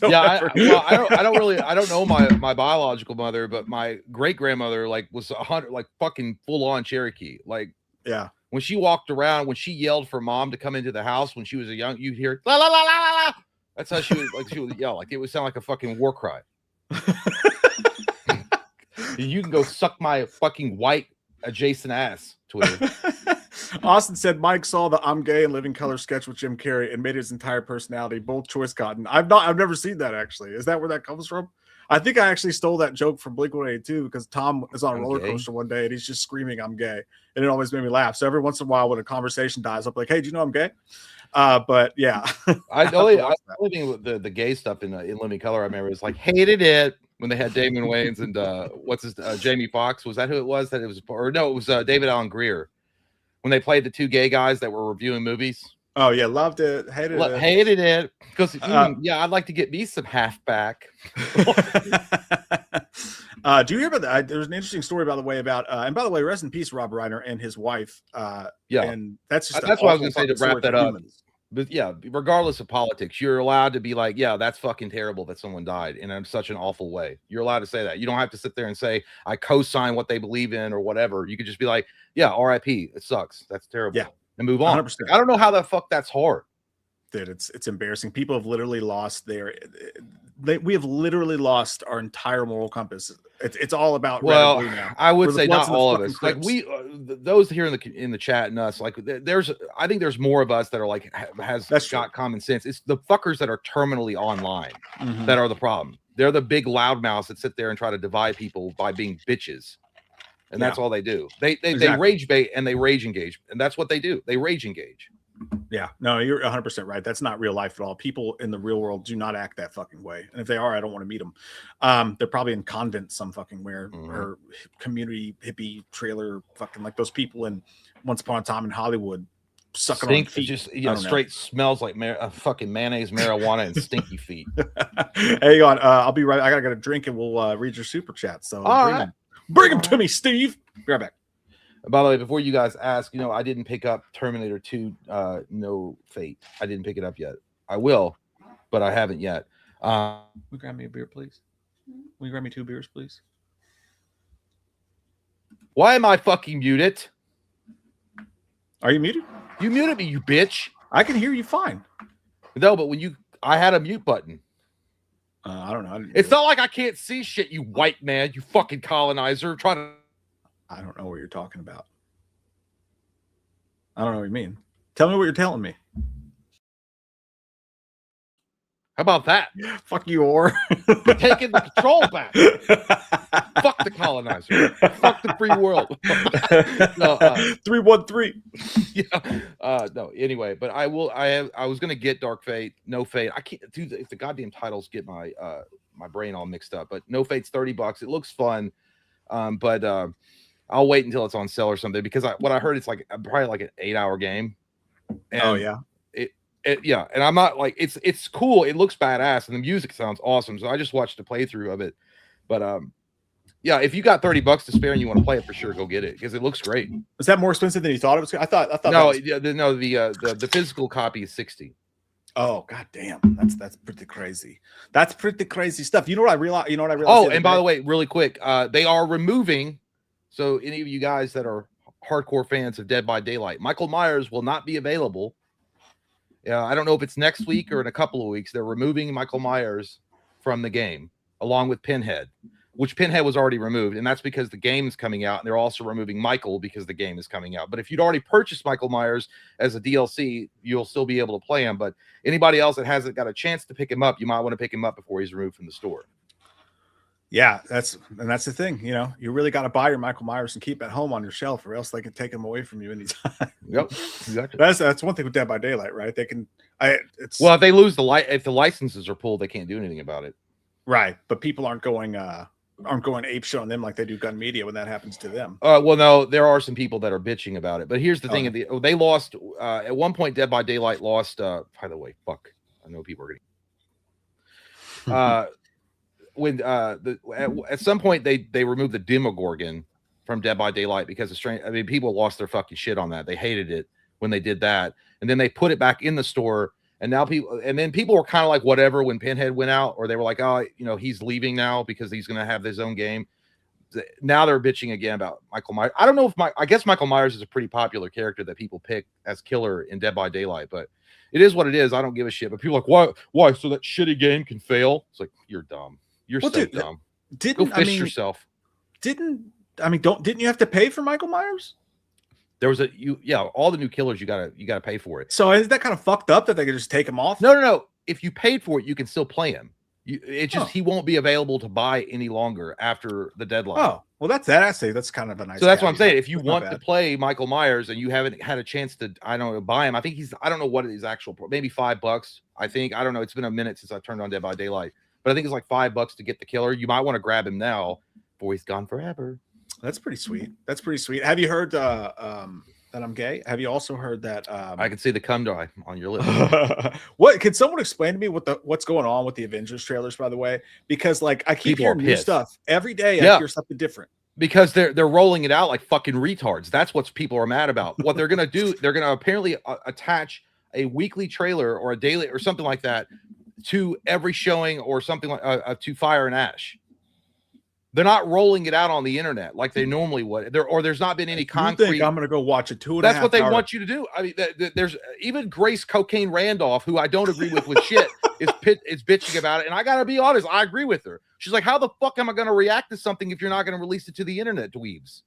Yeah, I don't know my biological mother, but my great grandmother like was 100 like fucking full on Cherokee. Like, yeah. When she walked around, when she yelled for mom to come into the house when she was you'd hear la la la la la la. That's how she would yell. Like, it would sound like a fucking war cry. You can go suck my fucking white adjacent ass, Twitter. Austin said Mike saw the I'm Gay and Living Color sketch with Jim Carrey and made his entire personality both choice cotton. I've never seen that, actually. Is that where that comes from? I think I actually stole that joke from Blink-182 because Tom is on a roller coaster one day and he's just screaming, I'm gay. And it always made me laugh. So every once in a while when a conversation dies, I'm like, hey, do you know I'm gay? But yeah. I only with the gay stuff in Living Color. I remember it was like, hated it when they had Damon Wayans and Jamie Foxx. Was that who it was? It was David Alan Grier. When they played the 2 gay guys that were reviewing movies. Oh yeah, loved it, hated it. Because I'd like to get me some halfback. Do you hear about that? There's an interesting story, by the way, about and by the way, rest in peace, Rob Reiner and his wife. And that's what I was going to say to wrap that up. Humans. But yeah, regardless of politics, you're allowed to be like, yeah, that's fucking terrible that someone died in such an awful way. You're allowed to say that. You don't have to sit there and say I co-sign what they believe in or whatever. You could just be like, yeah, RIP. It sucks. That's terrible. Yeah. And move on. 100%. I don't know how the fuck that's hard. Dude, it's embarrassing. People have literally lost we have literally lost our entire moral compass. It's all about red and blue now. I would say not all of us. Like we, those here in the chat and us, like I think there's more of us that are like that's got common sense. It's the fuckers that are terminally online that are the problem. They're the big loudmouths that sit there and try to divide people by being bitches. And that's all they do. They rage bait and they rage engage. And that's what they do. They rage engage. Yeah, no, you're 100% right. That's not real life at all. People in the real world do not act that fucking way. And if they are, I don't want to meet them. They're probably in convents some fucking where or community hippie trailer fucking like those people in Once Upon a Time in Hollywood sucking on feet. Just straight smells like fucking mayonnaise, marijuana, and stinky feet. Hang on. I'll be right. I gotta get a drink and we'll read your super chat. So bring them to me, Steve. Be right back. By the way, before you guys ask, I didn't pick up Terminator 2 No Fate. I didn't pick it up yet. I will, but I haven't yet. Will you grab me a beer, please? Will you grab me 2 beers, please? Why am I fucking muted? Are you muted? You muted me, you bitch. I can hear you fine. No, but I had a mute button. I don't know. It's not like I can't see shit, you white man, you fucking colonizer. I don't know what you're talking about. I don't know what you mean. Tell me what you're telling me. How about that? Fuck you, or taking the control back. Fuck the colonizer. Fuck the free world. No, 313. Yeah. No. Anyway, but I was gonna get Dark Fate, No Fate. I can't do if the goddamn titles get my my brain all mixed up. But No Fate's $30. It looks fun. But I'll wait until it's on sale or something because what I heard it's like probably like an 8-hour game. And oh yeah. Yeah, and I'm not like it's cool. It looks badass, and the music sounds awesome. So I just watched a playthrough of it. But yeah, if you got $30 to spare and you want to play it for sure, go get it because it looks great. Is that more expensive than you thought it was? I thought. No, the physical copy is $60. Oh god damn, that's pretty crazy. That's pretty crazy stuff. You know what I realized? Oh, and by the way, really quick, they are removing. So any of you guys that are hardcore fans of Dead by Daylight, Michael Myers will not be available. I don't know if it's next week or in a couple of weeks. They're removing Michael Myers from the game along with Pinhead, which Pinhead was already removed. And that's because the game is coming out. And they're also removing Michael because the game is coming out. But if you'd already purchased Michael Myers as a DLC, you'll still be able to play him. But anybody else that hasn't got a chance to pick him up, you might want to pick him up before he's removed from the store. Yeah, that's the thing. You really got to buy your Michael Myers and keep it at home on your shelf, or else they can take him away from you anytime. Yep, exactly. That's one thing with Dead by Daylight, right? They can. If they lose if the licenses are pulled, they can't do anything about it. Right, but people aren't going ape shit on them like they do Gun Media when that happens to them. Well, no, there are some people that are bitching about it, but here's the thing: they lost at one point. Dead by Daylight lost. By the way, fuck, I know people are gonna. When at some point they removed the Demogorgon from Dead by Daylight because people lost their fucking shit on that. They hated it when they did that, and then they put it back in the store, and now people were kind of like whatever when Pinhead went out, or they were like, oh, he's leaving now because he's gonna have his own game. Now they're bitching again about Michael Myers. I don't know if I guess Michael Myers is a pretty popular character that people pick as killer in Dead by Daylight, but it is what it is. I don't give a shit. But people are like, why? So that shitty game can fail? It's like, you're dumb. You're so dumb. Go fish yourself. Didn't you have to pay for Michael Myers? There was all the new killers you gotta pay for it. So is that kind of fucked up that they could just take him off? No. If you paid for it, you can still play him. He won't be available to buy any longer after the deadline. Oh, well, that's kind of a nice. So that's what I'm saying. If you want to play Michael Myers and you haven't had a chance to, buy him. I think I don't know what his actual, maybe $5. I don't know. It's been a minute since I turned on Dead by Daylight. But I think it's like $5 to get the killer. You might want to grab him now before he's gone forever. That's pretty sweet. Have you heard that I'm gay? Have you also heard that I can see the cum dye on your lips? What can someone explain to me what's going on with the Avengers trailers, by the way? Because I keep hearing new stuff every day. I hear something different. Because they're rolling it out like fucking retards. That's what people are mad about. What they're gonna do, they're gonna apparently attach a weekly trailer or a daily or something like that to every showing or something like to Fire and Ash. They're not rolling it out on the internet like they normally would. There's not been any concrete. You think I'm going to go watch it 2.5 That's what they want you to do. I mean, there's even Grace Cocaine Randolph, who I don't agree with shit, is bitching about it. And I got to be honest, I agree with her. She's like, how the fuck am I going to react to something if you're not going to release it to the internet, dweebs?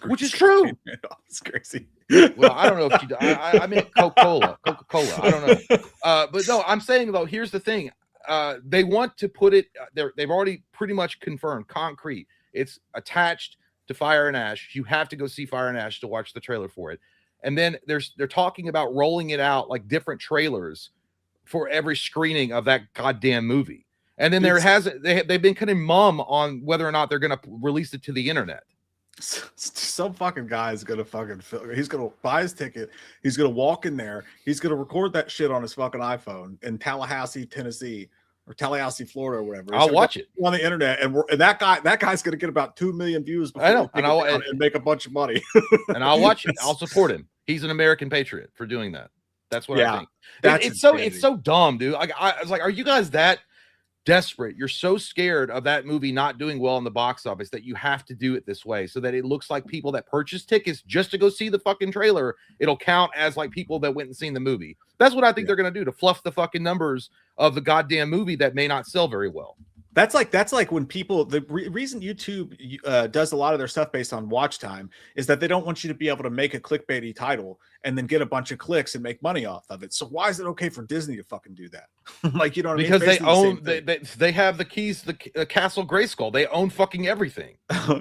Which is true. It's crazy. Well, I don't know if she. I mean, Coca-Cola. I don't know. But no, I'm saying though. Here's the thing. They want to put it. They've already pretty much confirmed, concrete. It's attached to Fire and Ash. You have to go see Fire and Ash to watch the trailer for it. And then they're talking about rolling it out like different trailers for every screening of that goddamn movie. And then they've been kind of mum on whether or not they're going to release it to the internet. Some fucking guy is gonna fucking he's gonna buy his ticket, he's gonna walk in there, he's gonna record that shit on his fucking iPhone in Tallahassee, Tennessee, or Tallahassee, Florida, or whatever. I'll watch it on the internet, and that guy's going to get about 2 million views before I know, and make a bunch of money. And I'll watch it. I'll support him. He's an American patriot for doing that. That's what I think. It's so dumb, dude. I was like, are you guys that desperate? You're so scared of that movie not doing well in the box office that you have to do it this way so that it looks like people that purchase tickets just to go see the fucking trailer, it'll count as like people that went and seen the movie. That's what I think they're going to do, to fluff the fucking numbers of the goddamn movie that may not sell very well. That's like when people, the reason YouTube does a lot of their stuff based on watch time is that they don't want you to be able to make a clickbaity title and then get a bunch of clicks and make money off of it. So why is it okay for Disney to fucking do that? Like, you know what I mean? Because they own, they have the keys to the Castle Grayskull. They own fucking everything.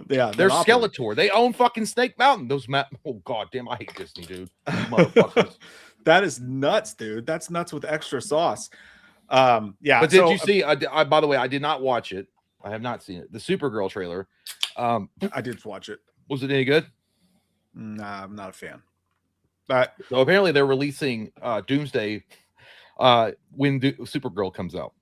Yeah, they're Skeletor. They own fucking Snake Mountain. Oh god damn, I hate Disney, dude. Motherfuckers. That is nuts, dude. That's nuts with extra sauce. Yeah, but did you see? I by the way, I did not watch it. I have not seen it. The Supergirl trailer. I did watch it. Was it any good? Nah, I'm not a fan. But so apparently they're releasing Doomsday when Supergirl comes out.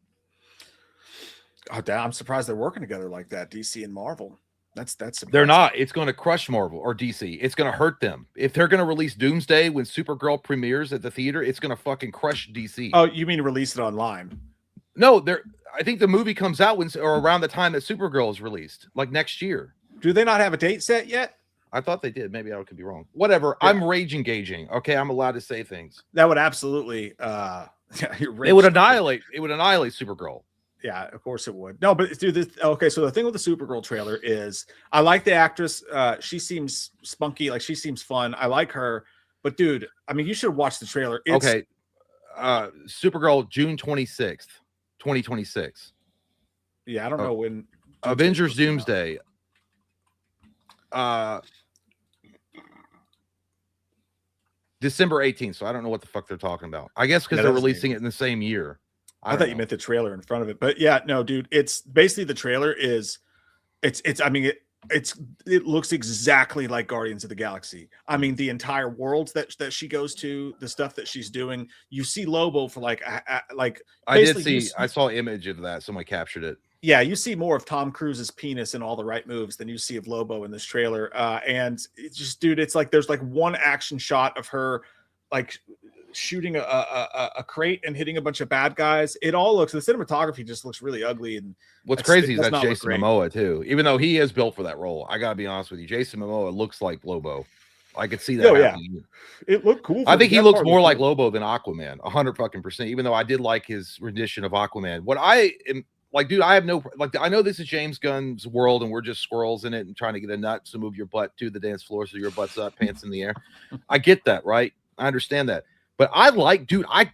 Oh, damn, I'm surprised they're working together like that. DC and Marvel. That's surprising. They're not. It's going to crush Marvel or DC. It's going to hurt them. If they're going to release Doomsday when Supergirl premieres at the theater, it's going to fucking crush DC. Oh, you mean release it online? No, I think the movie comes out or around the time that Supergirl is released, like next year. Do they not have a date set yet? I thought they did. Maybe I could be wrong. Whatever. Yeah. I'm rage engaging. Okay, I'm allowed to say things. That would absolutely it would annihilate Supergirl. Yeah, of course it would. No, but dude, okay. So the thing with the Supergirl trailer is, I like the actress. She seems spunky, like she seems fun. I like her, but dude, I mean, you should watch the trailer. Okay, Supergirl, June 26th, 2026. Yeah, I don't know when. Avengers Doomsday. December 18th. So I don't know what the fuck they're talking about. I guess because they're releasing it in the same year. I thought you meant the trailer in front of it, but yeah, no, dude. It's basically the trailer is, I mean, it looks exactly like Guardians of the Galaxy. I mean, the entire world that she goes to, the stuff that she's doing. You see Lobo for like I did see. I saw an image of that. Somebody captured it. Yeah, you see more of Tom Cruise's penis in all the right moves than you see of Lobo in this trailer. And it's just, dude, it's like there's like one action shot of her like shooting a crate and hitting a bunch of bad guys. It all looks, the cinematography just looks really ugly. And what's crazy is that's Jason Momoa too, even though he is built for that role. I gotta be honest with you, Jason Momoa looks like Lobo. I could see that. Oh, yeah, it looked cool. I think he looks more like Lobo than Aquaman, 100%. Even though I did like his rendition of Aquaman. What I am like, dude, I have no like. I know this is James Gunn's world, and we're just squirrels in it and trying to get a nut to move your butt to the dance floor so your butt's up, pants in the air. I get that, right? I understand that. But I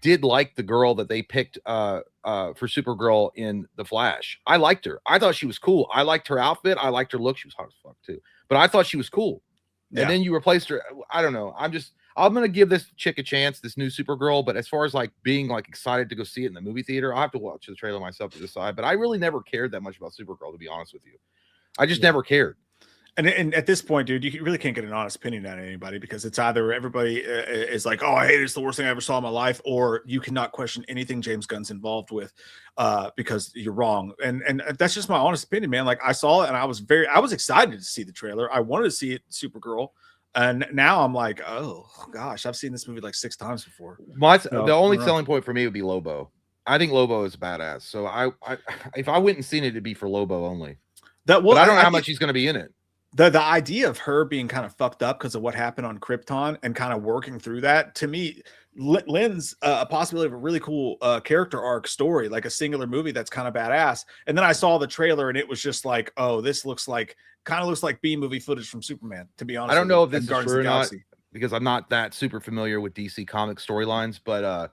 did like the girl that they picked for Supergirl in The Flash. I liked her. I thought she was cool. I liked her outfit. I liked her look. She was hot as fuck too. But I thought she was cool. Yeah. And then you replaced her. I don't know. I'm gonna give this chick a chance, this new Supergirl. But as far as like being like excited to go see it in the movie theater, I'll have to watch the trailer myself to decide. But I really never cared that much about Supergirl, to be honest with you. I just never cared. And at this point, dude, you really can't get an honest opinion on anybody because it's either everybody is like, oh, I hate it, it's the worst thing I ever saw in my life, or you cannot question anything James Gunn's involved with because you're wrong. And that's just my honest opinion, man. Like I saw it and I was excited to see the trailer. I wanted to see it, Supergirl. And now I'm like, oh gosh, I've seen this movie like 6 times before. The only selling point for me would be Lobo. I think Lobo is badass. So I if I went and seen it, it'd be for Lobo only. But I don't know how much he's going to be in it. The idea of her being kind of fucked up because of what happened on Krypton and kind of working through that, to me, lends a possibility of a really cool character arc story, like a singular movie that's kind of badass. And then I saw the trailer and it was just like, oh, this looks like B-movie footage from Superman, to be honest. I don't know if this is true or not because I'm not that super familiar with DC comic storylines, but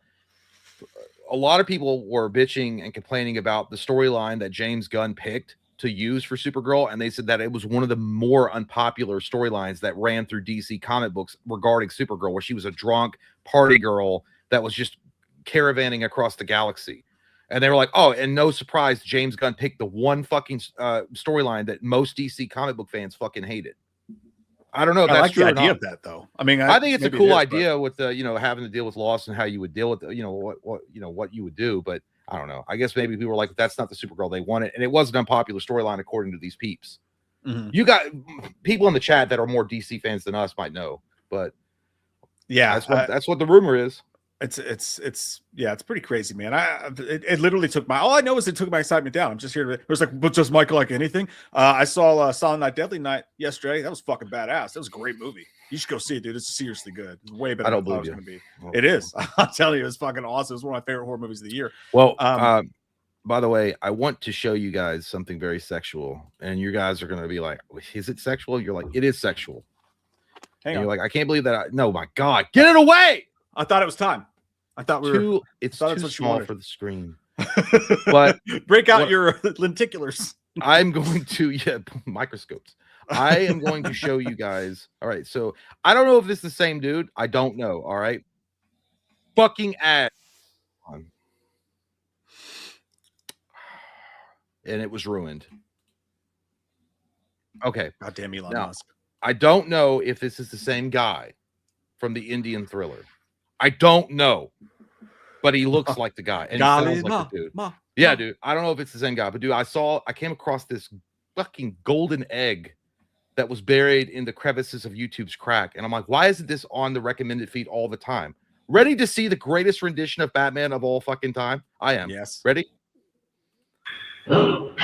a lot of people were bitching and complaining about the storyline that James Gunn picked to use for Supergirl, and they said that it was one of the more unpopular storylines that ran through DC comic books regarding Supergirl, where she was a drunk party girl that was just caravanning across the galaxy. And they were like, oh, and no surprise, James Gunn picked the one fucking storyline that most DC comic book fans fucking hated. I don't know if that's true or not. I like the idea of that, though. I mean, I think it's a cool idea with the, having to deal with loss and how you would deal with the, what you would do. But I don't know. I guess maybe people were like, that's not the Supergirl they wanted. And it was an unpopular storyline according to these peeps. You got people in the chat that are more DC fans than us might know, but yeah, that's what the rumor is. It's pretty crazy, man. It literally took all I know is it took my excitement down. I'm just here to, it was like, but does Michael like anything? I saw Silent Night Deadly Night yesterday. That was fucking badass. That was a great movie. You should go see it, dude. It's seriously good. It's way better than I thought it was going to be. It is. I'll tell you, it's fucking awesome. It's one of my favorite horror movies of the year. Well, by the way, I want to show you guys something very sexual, and you guys are going to be like, is it sexual? You're like, it is sexual. Hang on. You're like, I can't believe that. No, my God, get it away. I thought it was time. I thought we were. It's too small for the screen. But break out your lenticulars. I'm going to microscopes. I am going to show you guys. All right, so I don't know if this is the same dude. I don't know. All right, fucking ass. And it was ruined. Okay. God damn Elon Musk. I don't know if this is the same guy from the Indian Thriller. I don't know. But he looks like the guy. And he sounds like the dude. Yeah, dude. I don't know if it's the same guy. But dude, I came across this fucking golden egg that was buried in the crevices of YouTube's crack. And I'm like, why isn't this on the recommended feed all the time? Ready to see the greatest rendition of Batman of all fucking time? I am. Yes. Ready? No,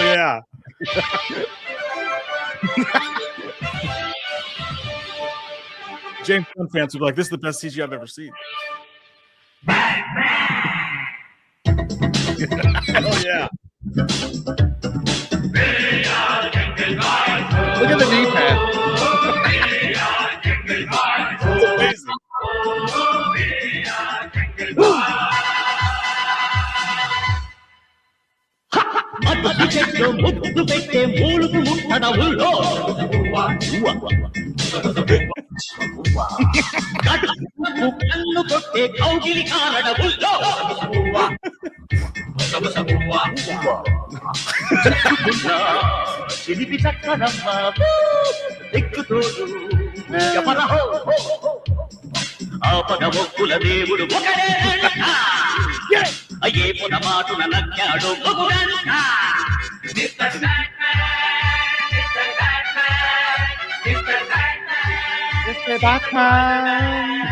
yeah. James Gunn fans would be like, this is the best CG I've ever seen. Oh, yeah. Look at the D-pad. It's amazing. Mr. Batman.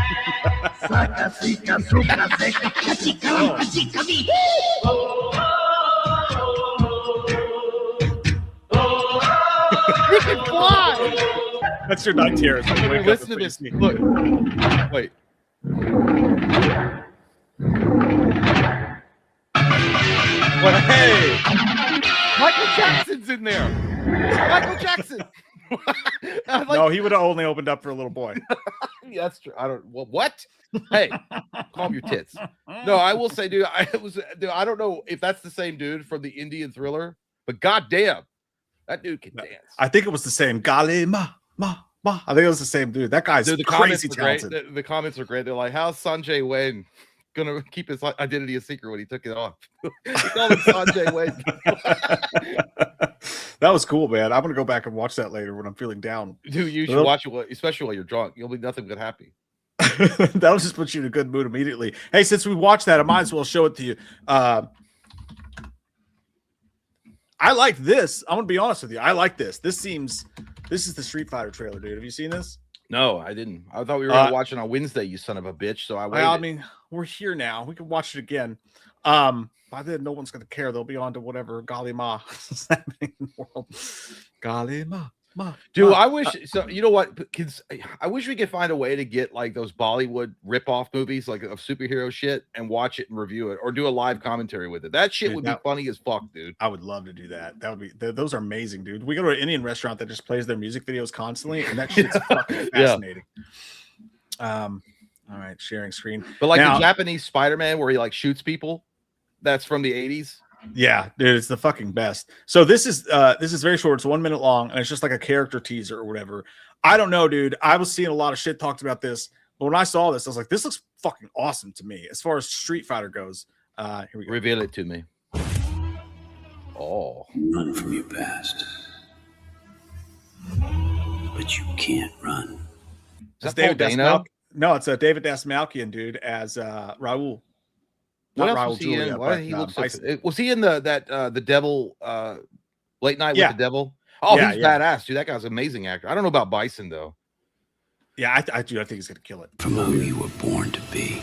You can fly. That's your night terrors. Listen to this. Look. Wait. But hey, Michael Jackson's in there. Michael Jackson. Like, no, he would have only opened up for a little boy. Yeah, that's true. What? Hey, calm your tits. No, I will say, dude, I don't know if that's the same dude from the Indian Thriller, but goddamn, that dude can dance. I think it was the same. Gali ma. I think it was the same dude. That guy's crazy talented. The comments are great. They're like, how's Sanjay Wayne gonna keep his identity a secret when he took it off? They call him Sanjay Wayne. That was cool, man. I'm gonna go back and watch that later when I'm feeling down. Dude, you should watch it, especially while you're drunk. You'll be nothing but happy. That'll just put you in a good mood immediately. Hey, since we watched that, I might as well show it to you. I like this. I'm gonna be honest with you. I like this. This is the Street Fighter trailer, dude. Have you seen this? No, I didn't. I thought we were gonna watch it on Wednesday, you son of a bitch. So I waited. I mean, we're here now. We can watch it again. By then, no one's gonna care. They'll be on to whatever Gali Ma is happening in the world. Gali Ma. Dude, I wish so. You know what? I wish we could find a way to get like those Bollywood rip-off movies, like of superhero shit, and watch it and review it, or do a live commentary with it. That shit would be funny as fuck, dude. I would love to do that. That would be. Those are amazing, dude. We go to an Indian restaurant that just plays their music videos constantly, and that shit's fucking fascinating. All right, sharing screen. But like the Japanese Spider-Man, where he like shoots people, that's from the 80s. Yeah, dude, it's the fucking best. So this is very short. It's 1 minute long, and it's just like a character teaser or whatever. I don't know, dude. I was seeing a lot of shit talked about this, but when I saw this, I was like, this looks fucking awesome to me as far as Street Fighter goes. Here we go. Reveal it to me. Oh. Run from your past. But you can't run. Is that David Dastmalchian? No, it's a David Dastmalchian dude as Raul. What else was he in? Why he looks was he in the Devil Late Night with the Devil? Oh, he's badass, dude. That guy's an amazing actor. I don't know about Bison though. Yeah, I do. I think he's gonna kill it. From who you were born to be.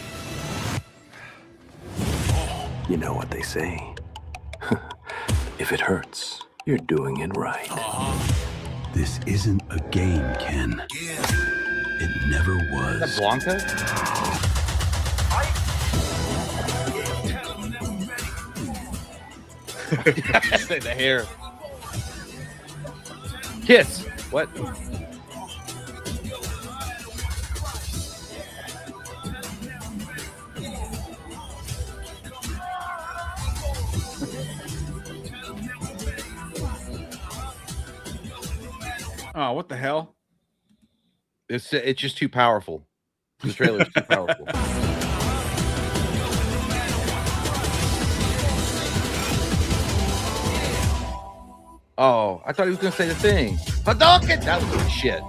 You know what they say. If it hurts, you're doing it right. This isn't a game, Ken. It never was. Is that Blanca? The hair. Kiss. What? Oh, what the hell? It's just too powerful. The trailer is too powerful. Oh, I thought he was going to say the thing. Hadouken! That looked like shit.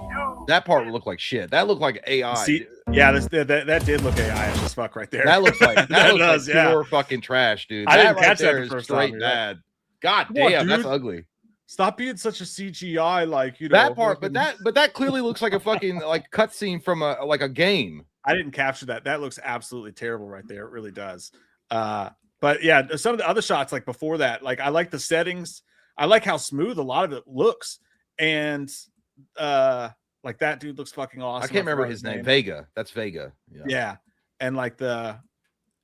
That part looked like shit. That looked like AI. See, yeah, that did look AI as fuck right there. That looks like pure fucking trash, dude. I didn't catch that the first time. Bad. God damn, that's ugly. Stop being such a CGI, like, you know. That part, but that clearly looks like a fucking like cutscene from a game. I didn't capture that. That looks absolutely terrible right there. It really does. But yeah, some of the other shots, like before that, like I like the settings. I like how smooth a lot of it looks, and like that dude looks fucking awesome. I can't remember his name. Vega. That's Vega. Yeah, and like I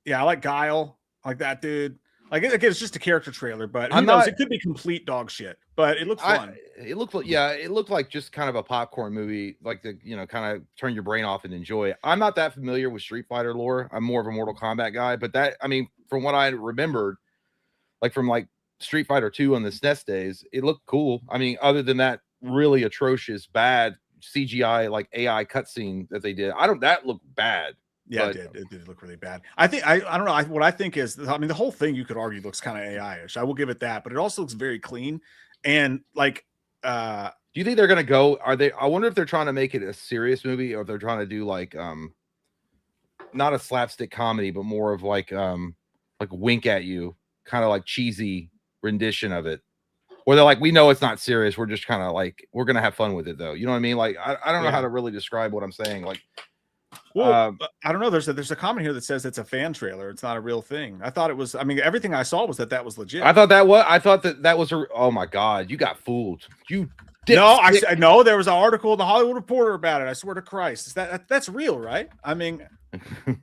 like Guile, like that dude. Like again, it's just a character trailer, but who knows? It could be complete dog shit, but it looks fun. It looked like just kind of a popcorn movie, like kind of turn your brain off and enjoy it. I'm not that familiar with Street Fighter lore. I'm more of a Mortal Kombat guy, but from what I remembered, like from like Street Fighter 2 on the SNES days, it looked cool. I mean, other than that really atrocious, bad CGI like AI cutscene that they did, that looked bad. Yeah, it did look really bad. I think I don't know. What I think is, I mean, the whole thing you could argue looks kind of AI-ish. I will give it that, but it also looks very clean. And like, do you think they're gonna go? I wonder if they're trying to make it a serious movie, or if they're trying to do like not a slapstick comedy, but more of like wink at you, kind of like cheesy rendition of it. Or they're like, we know it's not serious. We're just kind of like, we're gonna have fun with it though. You know what I mean? Like, I don't know how to really describe what I'm saying. Like. Well, I don't know. There's a comment here that says it's a fan trailer. It's not a real thing. I thought it was. I mean, everything I saw was that was legit. I thought that was a. Oh my god, you got fooled. You no. There was an article in the Hollywood Reporter about it. I swear to Christ, that's real, right? I mean,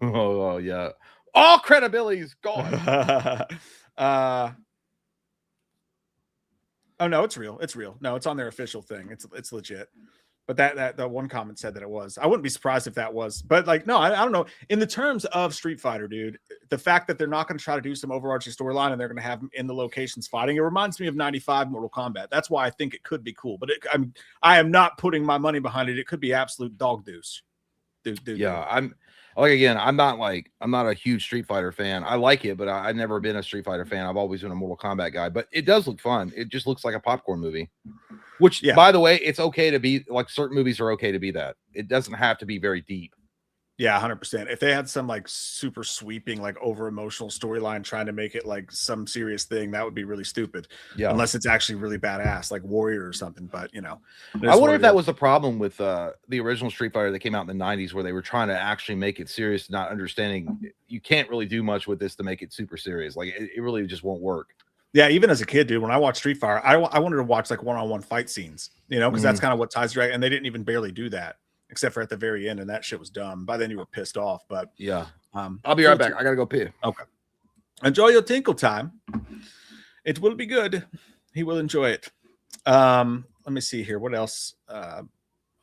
oh yeah, all credibility is gone. Oh no, it's real. It's real. No, it's on their official thing. It's legit. But that one comment said that it was. I wouldn't be surprised if that was. But like, no, I don't know. In the terms of Street Fighter, dude, the fact that they're not going to try to do some overarching storyline and they're going to have them in the locations fighting, it reminds me of 95 Mortal Kombat. That's why I think it could be cool. But I am not putting my money behind it. It could be absolute dog deuce. Dude. Yeah, I'm not a huge Street Fighter fan. I like it, but I've never been a Street Fighter fan. I've always been a Mortal Kombat guy. But it does look fun. It just looks like a popcorn movie. Which, by the way, it's okay to be like, certain movies are okay to be that. It doesn't have to be very deep. Yeah, 100%. If they had some like super sweeping, like over emotional storyline trying to make it like some serious thing, that would be really stupid. Yeah, unless it's actually really badass, like Warrior or something. But you know, I wonder if that was the problem with the original Street Fighter that came out in the 90s, where they were trying to actually make it serious, not understanding you can't really do much with this to make it super serious. Like it really just won't work. Yeah, even as a kid, dude, when I watched Street Fighter, I wanted to watch like one-on-one fight scenes, you know, because that's kind of what ties direct, and they didn't even barely do that except for at the very end, and that shit was dumb. By then you were pissed off, but yeah. I'll be right back. I gotta go pee. Okay. Enjoy your tinkle time. It will be good. He will enjoy it. Let me see here. What else are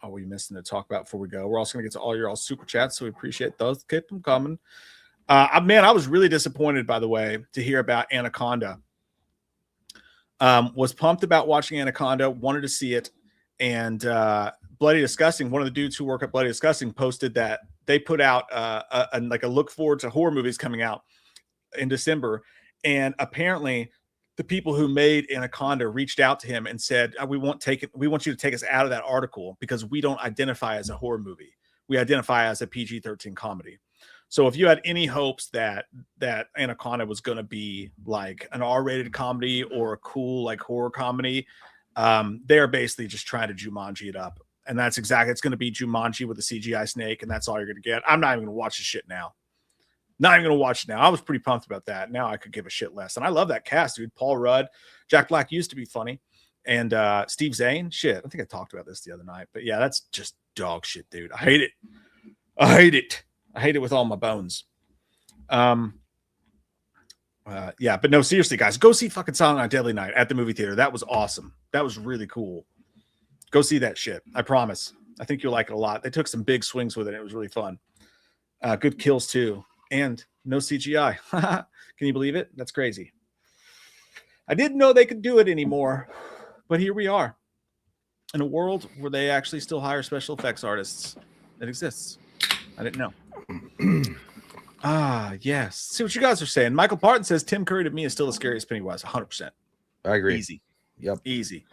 we missing to talk about before we go? We're also gonna get to all your super chats, so we appreciate those. Keep them coming. Man, I was really disappointed, by the way, to hear about Anaconda. Was pumped about watching Anaconda, wanted to see it, and Bloody Disgusting, one of the dudes who work at Bloody Disgusting, posted that they put out a look forward to horror movies coming out. in December, and apparently the people who made Anaconda reached out to him and said, we want you to take us out of that article because we don't identify as a horror movie. We identify as a PG-13 comedy. So if you had any hopes that Anaconda was going to be like an R-rated comedy or a cool like horror comedy, they're basically just trying to Jumanji it up. And that's exactly, it's going to be Jumanji with a CGI snake, and that's all you're going to get. I'm not even going to watch the shit now. Not even going to watch it now. I was pretty pumped about that. Now I could give a shit less. And I love that cast, dude. Paul Rudd, Jack Black used to be funny. And Steve Zahn, shit. I think I talked about this the other night. But yeah, that's just dog shit, dude. I hate it. I hate it. I hate it with all my bones. Yeah, but no, seriously, guys, go see fucking Silent Night, Deadly Night at the movie theater. That was awesome. That was really cool. Go see that shit. I promise. I think you'll like it a lot. They took some big swings with it. It was really fun. Good kills too. And no CGI. Can you believe it? That's crazy. I didn't know they could do it anymore, but here we are in a world where they actually still hire special effects artists. It exists. I didn't know. Yes. See what you guys are saying. Michael Parton says Tim Curry to me is still the scariest Pennywise. 100%. I agree. Easy. Yep. Easy.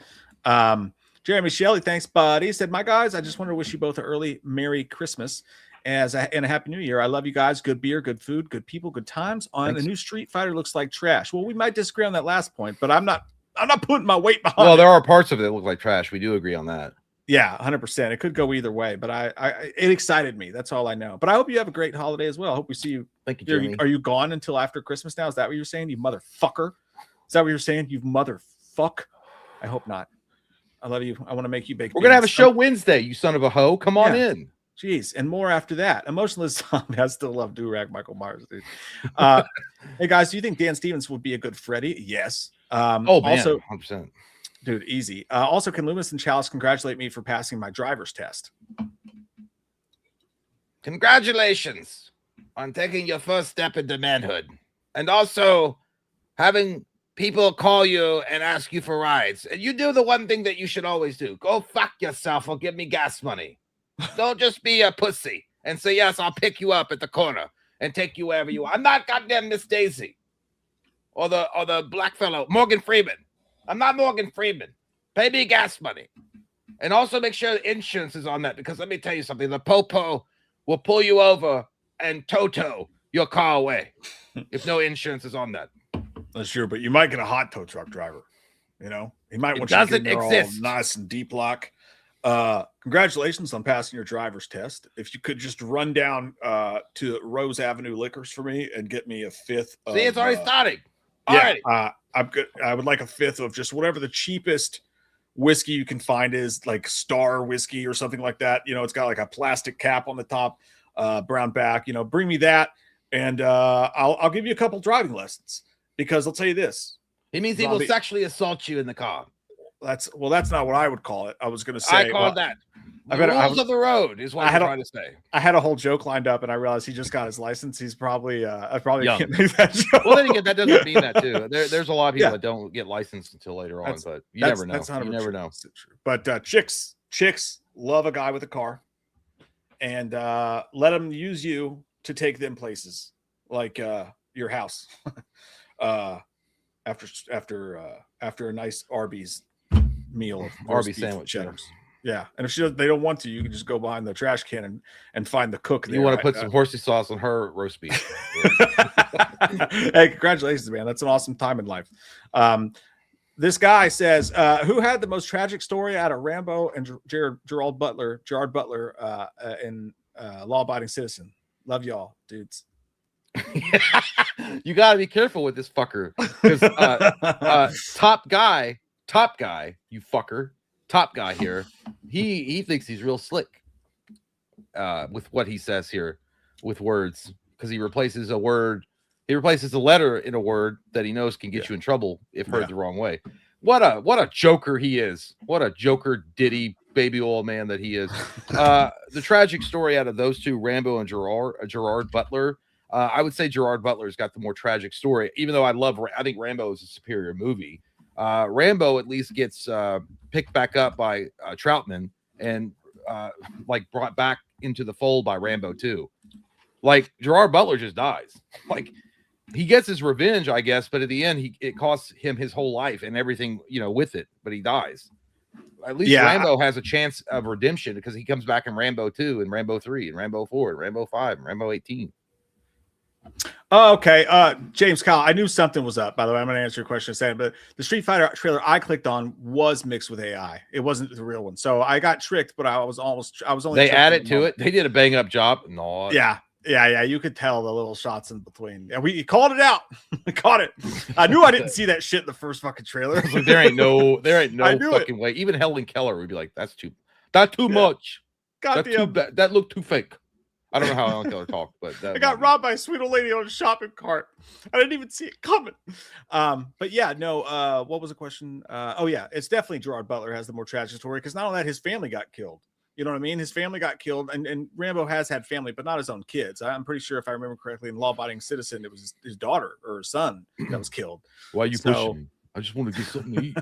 Jeremy Shelley, thanks, buddy. Said, my guys, I just want to wish you both an early Merry Christmas and a Happy New Year. I love you guys. Good beer, good food, good people, good times. The new Street Fighter looks like trash. Well, we might disagree on that last point, but I'm not putting my weight behind it. There are parts of it that look like trash. We do agree on that. Yeah, 100%. It could go either way, but it excited me. That's all I know. But I hope you have a great holiday as well. I hope we see you. Thank you, Jeremy. Are you gone until after Christmas now? Is that what you're saying, you motherfucker? Is that what you're saying, you motherfuck? I hope not. I love you. I want to make you bake. We're going to have a show Wednesday, you son of a hoe. Come on in. Jeez, and more after that. Emotionless zombie. I still love Durag Michael Myers, dude. Hey, guys, do you think Dan Stevens would be a good Freddy? Yes. Man, also, 100%. Dude, easy. Also, can Loomis and Chalice congratulate me for passing my driver's test? Congratulations on taking your first step into manhood. And also having people call you and ask you for rides. And you do the one thing that you should always do. Go fuck yourself or give me gas money. Don't just be a pussy and say, yes, I'll pick you up at the corner and take you wherever you are. I'm not goddamn Miss Daisy or the black fellow, Morgan Freeman. I'm not Morgan Freeman. Pay me gas money. And also make sure the insurance is on that, because let me tell you something. The popo will pull you over and tow your car away if no insurance is on that. That's true, but you might get a hot tow truck driver. You know, he might want you to get all nice and deep lock. Congratulations on passing your driver's test. If you could just run down to Rose Avenue Liquors for me and get me a fifth. See, it's already starting. Already. I'm good. I would like a fifth of just whatever the cheapest whiskey you can find is, like Star whiskey or something like that. You know, it's got like a plastic cap on the top, brown back. You know, bring me that, and I'll give you a couple driving lessons, because I'll tell you this. It means he will sexually assault you in the car. That's not what I would call it. I was going to say. I call that. The rules of the road is what I'm trying to say. I had a whole joke lined up, and I realized he just got his license. He's probably I probably can't make that joke. Well, then again, that doesn't mean that too. There's a lot of people that don't get licensed until later on, but you never know. You never know. But chicks love a guy with a car, and let them use you to take them places, like your house, after a nice Arby's meal of Arby's sandwich. Yeah, and if they don't want to, you can just go behind the trash can and find the cook there. You want to put some horsey sauce on her roast beef. Hey, congratulations, man. That's an awesome time in life. This guy says, who had the most tragic story out of Rambo and Gerard Butler in Law Abiding Citizen? Love y'all, dudes. You got to be careful with this fucker, because top guy, you fucker. Top guy here, he thinks he's real slick with what he says here with words, because he replaces a letter in a word that he knows can get you in trouble if heard the wrong way. What a joker he is. What a joker ditty baby old man that he is. The tragic story out of those two, Rambo and Gerard Butler, I would say Gerard Butler's got the more tragic story, even though I think Rambo is a superior movie. Rambo at least gets picked back up by Troutman and brought back into the fold by Rambo too. Like, Gerard Butler just dies. Like, he gets his revenge, I guess, but at the end, it costs him his whole life and everything, with it. But he dies. At least Rambo has a chance of redemption because he comes back in Rambo 2 and Rambo 3 and Rambo 4 and Rambo 5 and Rambo 18. Oh, okay. James Kyle, I knew something was up. By the way, I'm going to answer your question in a second, but the Street Fighter trailer I clicked on was mixed with AI. It wasn't the real one, so I got tricked. But I was only. They added to it. They did a bang up job. No. Yeah. You could tell the little shots in between. And we called it out. We caught it. I knew I didn't see that shit in the first fucking trailer. Like, there ain't no fucking way. Even Helen Keller would be like, that's too much. Goddamn. That looked too fake. I don't know how Helen Keller talked, but I got robbed by a sweet old lady on a shopping cart. I didn't even see it coming. But yeah, no. What was the question? It's definitely Gerard Butler has the more tragic story because not only that, his family got killed. You know what I mean? His family got killed, and Rambo has had family, but not his own kids. I'm pretty sure, if I remember correctly, in Law Abiding Citizen, it was his daughter or his son that was killed. Why are you pushing me? I just want to get something to eat.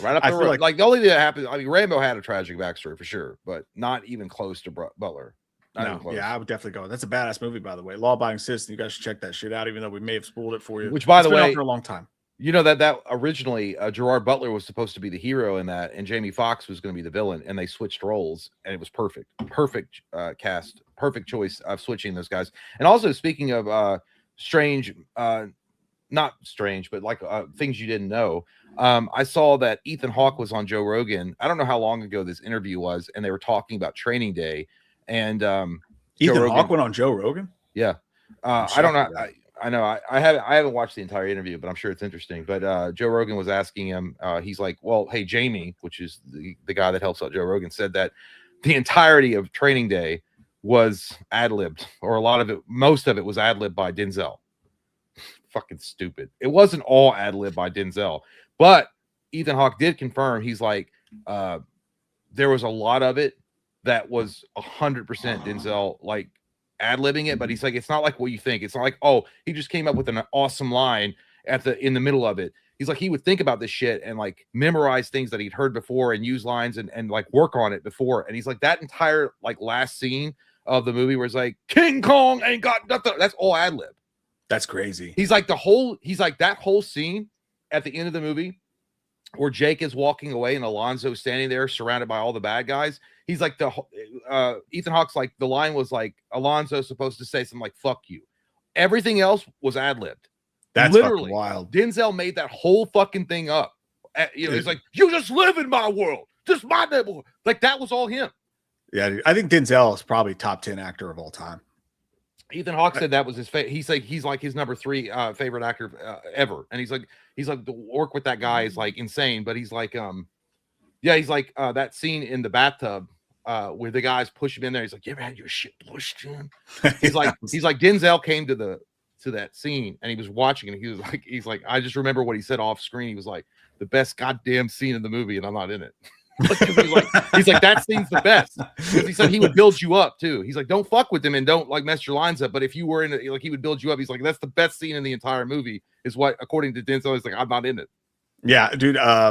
Right up the road. Like the only thing that happened, I mean, Rambo had a tragic backstory for sure, but not even close to Butler. Yeah, I would definitely go. That's a badass movie, by the way. Law Abiding Citizen. You guys should check that shit out, even though we may have spoiled it for you. Which, by the way, for a long time. That originally Gerard Butler was supposed to be the hero in that, and Jamie Foxx was going to be the villain, and they switched roles, and it was perfect cast, perfect choice of switching those guys. And also, speaking of strange, not strange, but like things you didn't know, I saw that Ethan Hawke was on Joe Rogan. I don't know how long ago this interview was, and they were talking about Training Day, and Ethan Hawke went on Joe Rogan. Yeah, I don't know. I know I haven't watched the entire interview, but I'm sure it's interesting. But Joe Rogan was asking him, he's like, well, hey, Jamie, which is the guy that helps out Joe Rogan, said that the entirety of Training Day was ad-libbed, or most of it was ad-libbed by Denzel. Fucking stupid. It wasn't all ad-libbed by Denzel, but Ethan Hawke did confirm, he's like, there was a lot of it that was 100% Denzel, like, ad-libbing it, but he's like, it's not like what you think. It's not like, oh, he just came up with an awesome line in the middle of it. He's like, he would think about this shit and like memorize things that he'd heard before and use lines and like work on it before. And he's like, that entire like last scene of the movie where it's like, King Kong ain't got nothing, that's all ad-lib. That's crazy. He's like that whole scene at the end of the movie where Jake is walking away and Alonzo's standing there surrounded by all the bad guys. He's like, Ethan Hawke's like, the line was like, Alonzo's supposed to say something like, fuck you. Everything else was ad-libbed. That's literally wild. Denzel made that whole fucking thing up. He's like, you just live in my world. Just my neighborhood. Like, that was all him. Yeah, dude. I think Denzel is probably top 10 actor of all time. Ethan Hawke said that was his favorite. He's like his number 3 favorite actor ever. And he's like the work with that guy is like insane. But he's like, that scene in the bathtub where the guys push him in there. He's like, you ever had your shit pushed in? He's like Denzel came to that scene and he was watching it. And he's like, I just remember what he said off screen. He was like, the best goddamn scene in the movie, and I'm not in it. he's like, that scene's the best. Because he said he would build you up too. He's like, don't fuck with him and don't like mess your lines up. But if you were in it, like, he would build you up. He's like, that's the best scene in the entire movie, is what, according to Denzel, he's like, I'm not in it. Yeah, dude. I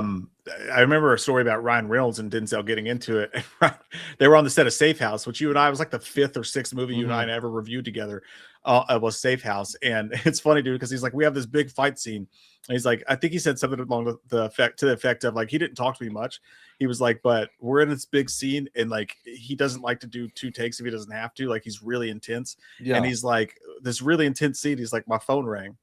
remember a story about Ryan Reynolds and Denzel getting into it. They were on the set of Safe House, which you and I was like the 5th or 6th movie you and I ever reviewed together. Was Safe House, and it's funny, dude, because he's like, we have this big fight scene. And he's like, I think he said something along the effect of like, he didn't talk to me much. He was like, but we're in this big scene, and like, he doesn't like to do 2 takes if he doesn't have to. Like, he's really intense. Yeah. And he's like, this really intense scene. He's like, my phone rang.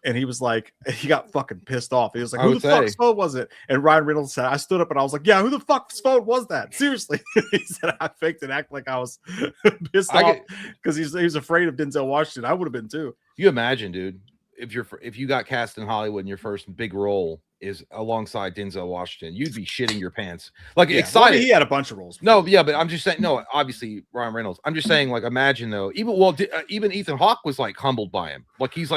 And he was like, he got fucking pissed off. He was like, who the fuck's phone was it? And Ryan Reynolds said, I stood up and I was like, yeah, who the fuck's phone was that? Seriously. He said, I faked and acted like I was pissed off because he was afraid of Denzel Washington. I would have been too. You imagine, dude, if you got cast in Hollywood and your first big role is alongside Denzel Washington, you'd be shitting your pants. Like, excited. Well, he had a bunch of roles. No, yeah, but I'm just saying, no, obviously Ryan Reynolds. I'm just saying, like, imagine though, even Ethan Hawke was like humbled by him. Like, he's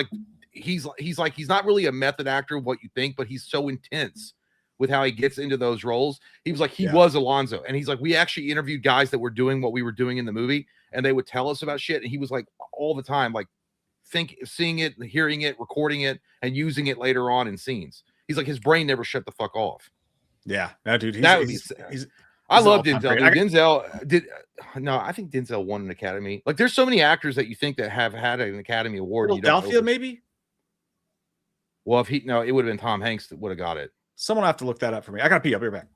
not really a method actor, what you think, but he's so intense with how he gets into those roles. He was like, was Alonzo. And he's like, we actually interviewed guys that were doing what we were doing in the movie, and they would tell us about shit. And he was like, all the time, like, seeing it, hearing it, recording it, and using it later on in scenes. He's like, his brain never shut the fuck off. Yeah. No, dude. I love Denzel. I think Denzel won an Academy. Like, there's so many actors that you think that have had an Academy Award. Philadelphia, maybe? Well, it would have been Tom Hanks that would have got it. Someone have to look that up for me. I gotta pee. I'll be right back.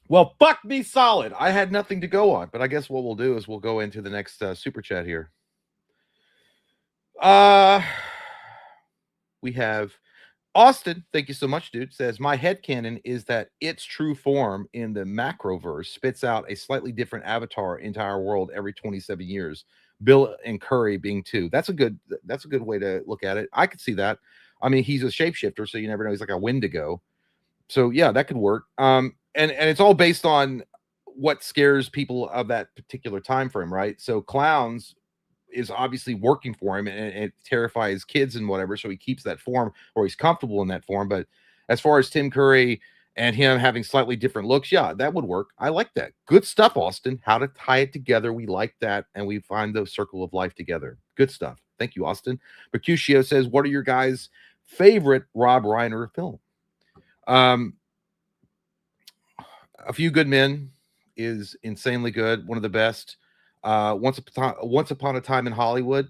Well, fuck me solid. I had nothing to go on, but I guess what we'll do is we'll go into the next super chat here. We have Austin. Thank you so much, dude. Says my headcanon is that its true form in the macroverse spits out a slightly different avatar into our world every 27 years. Bill and Curry being two. That's a good way to look at it. I could see that. I mean, he's a shapeshifter, so you never know. He's like a Wendigo. So yeah, that could work. And it's all based on what scares people of that particular time frame, right? So clowns is obviously working for him, and it terrifies kids and whatever, so he keeps that form, or he's comfortable in that form. But as far as Tim Curry and him having slightly different looks, yeah, that would work. I like that. Good stuff, Austin. How to tie it together. We like that, and we find the circle of life together. Good stuff. Thank you, Austin. Mercutio says, what are your guys' favorite Rob Reiner film? A Few Good Men is insanely good. One of the best. Once Upon a Time in Hollywood.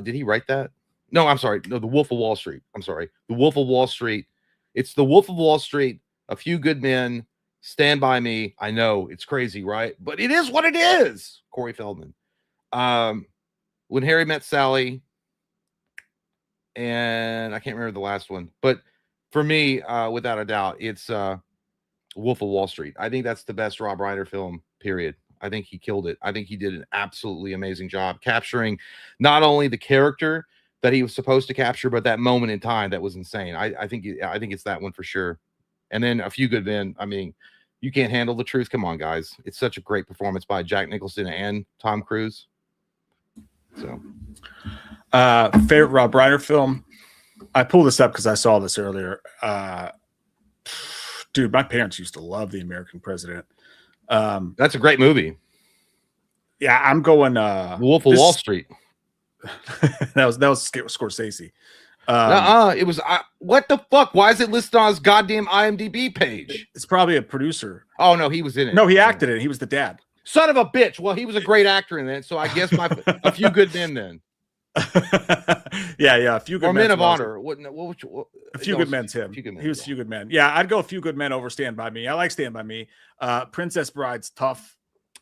Did he write that? No, I'm sorry. No, The Wolf of Wall Street. I'm sorry. The Wolf of Wall Street. It's The Wolf of Wall Street, A Few Good Men, Stand By Me. I know it's crazy, right? But it is what it is. Corey Feldman. When Harry Met Sally. And I can't remember the last one. But for me, without a doubt, it's Wolf of Wall Street. I think that's the best Rob Reiner film, period. I think he killed it. I think he did an absolutely amazing job capturing not only the character that he was supposed to capture, but that moment in time that was insane. I think it's that one for sure. And then A Few Good Men. I mean, you can't handle the truth. Come on, guys. It's such a great performance by Jack Nicholson and Tom Cruise. So, favorite Rob Reiner film. I pulled this up because I saw this earlier. Dude, my parents used to love The American President. That's a great movie. Yeah, I'm going Wolf of Wall Street. that was Scorsese. It was what the fuck? Why is it listed on his goddamn IMDb page? It's probably a producer. Oh no, he was in it. No, he acted in it. He was the dad. Son of a bitch. Well, he was a great actor in it, so I guess A Few Good Men then. Yeah, A Few Good or Men of Honor. A Few Good Men's him. He was Few Good Men. Yeah, I'd go A Few Good Men over Stand By Me. I like Stand By Me. Princess Bride's tough.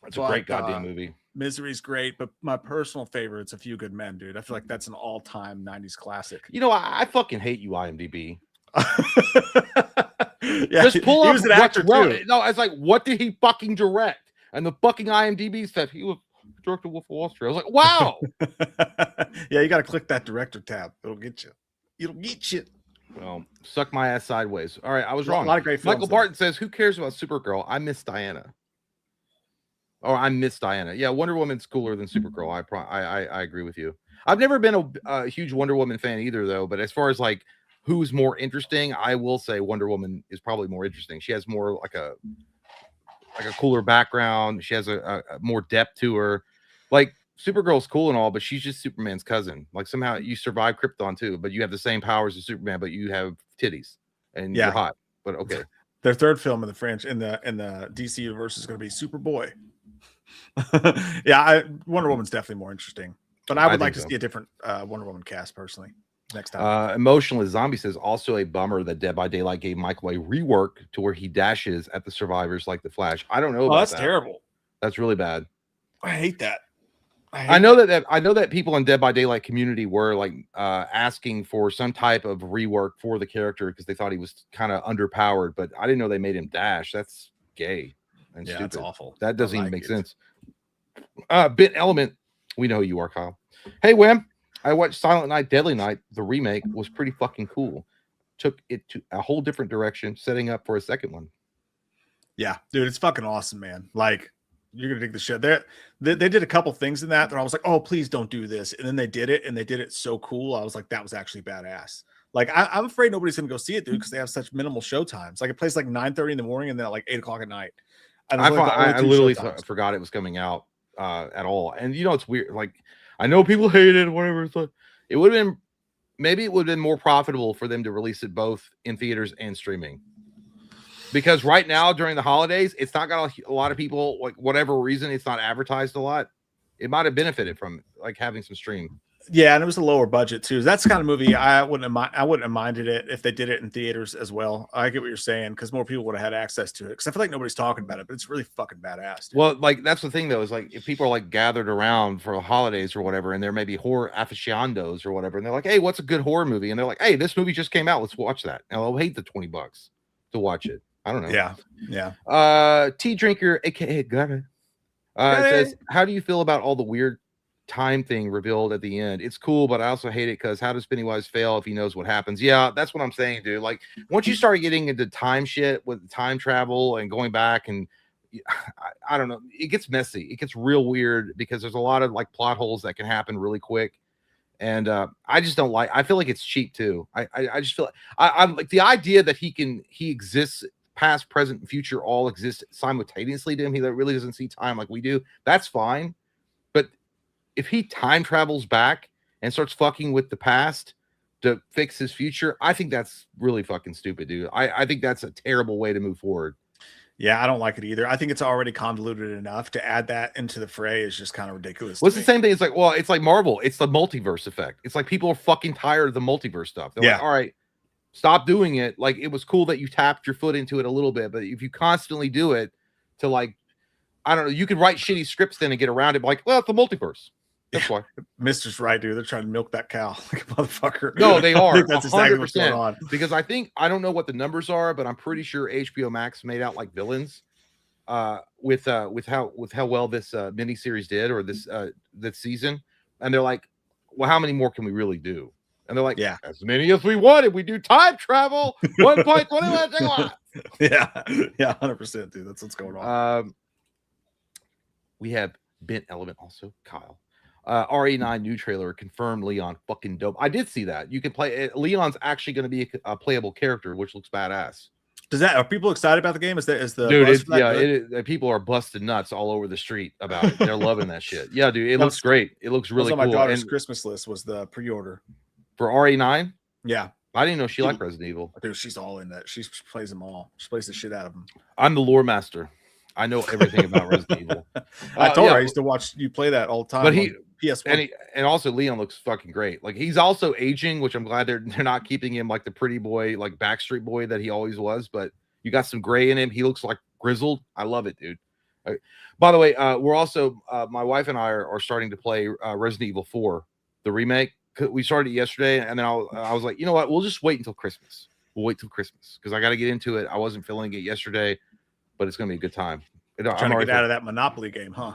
It's a great goddamn movie. Misery's great, but my personal favorite's A Few Good Men, dude. I feel like that's an all-time 90s classic. You know, I fucking hate you, IMDb. Yeah, just pull up. He was an actor too. No, it's like, what did he fucking direct? And the fucking IMDb said he was director of Wolf of Wall Street. I was like, wow. Yeah, you got to click that director tab. It'll get you. It'll get you. Well, suck my ass sideways. All right, I was wrong. A lot of great films. Michael Barton says, who cares about Supergirl? I miss Diana. Oh, I miss Diana. Yeah, Wonder Woman's cooler than Supergirl. I agree with you. I've never been a huge Wonder Woman fan either, though. But as far as like who's more interesting, I will say Wonder Woman is probably more interesting. She has more like a cooler background. She has a more depth to her. Like Supergirl's cool and all, but she's just Superman's cousin. Like somehow you survive Krypton too, but you have the same powers as Superman, but you have titties and you're hot. But okay. Their third film in the French in the DC universe is going to be Superboy. Yeah, Wonder Woman's definitely more interesting, but I would like to see a different Wonder Woman cast personally next time. Emotionless Zombie says also a bummer that Dead by Daylight gave Michael a rework to where he dashes at the survivors like the Flash. I don't know about that's terrible. That's really bad. I hate that. I know that people in Dead by Daylight community were like asking for some type of rework for the character because they thought he was kind of underpowered, but I didn't know they made him dash. That's gay and stupid. That's awful. That doesn't even make sense. Bit Element, we know who you are, Kyle. Hey, Wham, I watched Silent Night, Deadly Night. The remake was pretty fucking cool. Took it to a whole different direction, setting up for a second one. Yeah, dude, it's fucking awesome, man. Like, you're gonna dig the shit. They did a couple things in that I was like, oh, please don't do this. And then they did it, and they did it so cool. I was like, that was actually badass. Like, I'm afraid nobody's gonna go see it, dude, because they have such minimal show times. Like, it plays like 9:30 in the morning and then at like 8 o'clock at night. And I literally forgot it was coming out at all. And you know, it's weird. Like, I know people hate it, whatever. It's like, it would have been, maybe it would have been more profitable for them to release it both in theaters and streaming. Because right now during the holidays, it's not got a lot of people, like whatever reason, it's not advertised a lot. It might have benefited from like having some stream. Yeah, and it was a lower budget too. That's the kind of movie I wouldn't have minded it if they did it in theaters as well. I get what you're saying because more people would have had access to it. Because I feel like nobody's talking about it, but it's really fucking badass. Dude. Well, like that's the thing though, is like if people are like gathered around for the holidays or whatever, and there may be horror aficionados or whatever, and they're like, "Hey, what's a good horror movie?" And they're like, "Hey, this movie just came out. Let's watch that." And I'll hate the $20 to watch it. I don't know. Yeah. Tea drinker, aka Gunner, it says, "How do you feel about all the weird time thing revealed at the end? It's cool, but I also hate it because how does Pennywise fail if he knows what happens?" Yeah, that's what I'm saying, dude. Like once you start getting into time shit with time travel and going back, and I don't know, it gets messy. It gets real weird because there's a lot of like plot holes that can happen really quick. And I just don't like. I feel like it's cheap too. I just feel I'm like the idea that he exists, past, present, and future all exist simultaneously to him. He really doesn't see time like we do. That's fine, but if he time travels back and starts fucking with the past to fix his future, I think that's really fucking stupid, dude. I think that's a terrible way to move forward. Yeah, I don't like it either. I think it's already convoluted enough. To add that into the fray is just kind of ridiculous. Well, it's the same thing. It's like, well, it's like Marvel. It's the multiverse effect. It's like people are fucking tired of the multiverse stuff. They're like, all right, stop doing it. Like it was cool that you tapped your foot into it a little bit, but if you constantly do it to like, I don't know, you could write shitty scripts then and get around it. Like, well, it's the multiverse. That's why. Mister's right, dude. They're trying to milk that cow like a motherfucker. No, they are. I think that's exactly what's going on. Because I don't know what the numbers are, but I'm pretty sure HBO Max made out like villains with how well this miniseries did, or this season. And they're like, well, how many more can we really do? And they're like, yeah, as many as we wanted. We do time travel. 1.21. Yeah, 100%, dude. That's what's going on. We have Bent Element also, Kyle. RE9 new trailer confirmed. Leon fucking dope. I did see that. You can play Leon's actually going to be a playable character, which looks badass. Are people excited about the game? Is the dude? People are busted nuts all over the street about it. They're loving that shit. Yeah, dude, it looks great. It looks really cool. On my daughter's Christmas list was the pre-order for RE9. Yeah, I didn't know she liked Resident Evil. Dude, she's all in that. She plays them all. She plays the shit out of them. I'm the lore master. I know everything about Resident Evil. I told her I used to watch you play that all the time. But PS1. And also Leon looks fucking great. Like he's also aging, which I'm glad they're not keeping him like the pretty boy, like Backstreet Boy that he always was. But you got some gray in him. He looks like grizzled. I love it, dude. By the way, we're also my wife and I are starting to play Resident Evil 4, the remake. We started it yesterday, and then I was like, you know what? We'll just wait until Christmas. We'll wait till Christmas because I got to get into it. I wasn't feeling it yesterday, but it's gonna be a good time. Trying to get out of that Monopoly game, huh?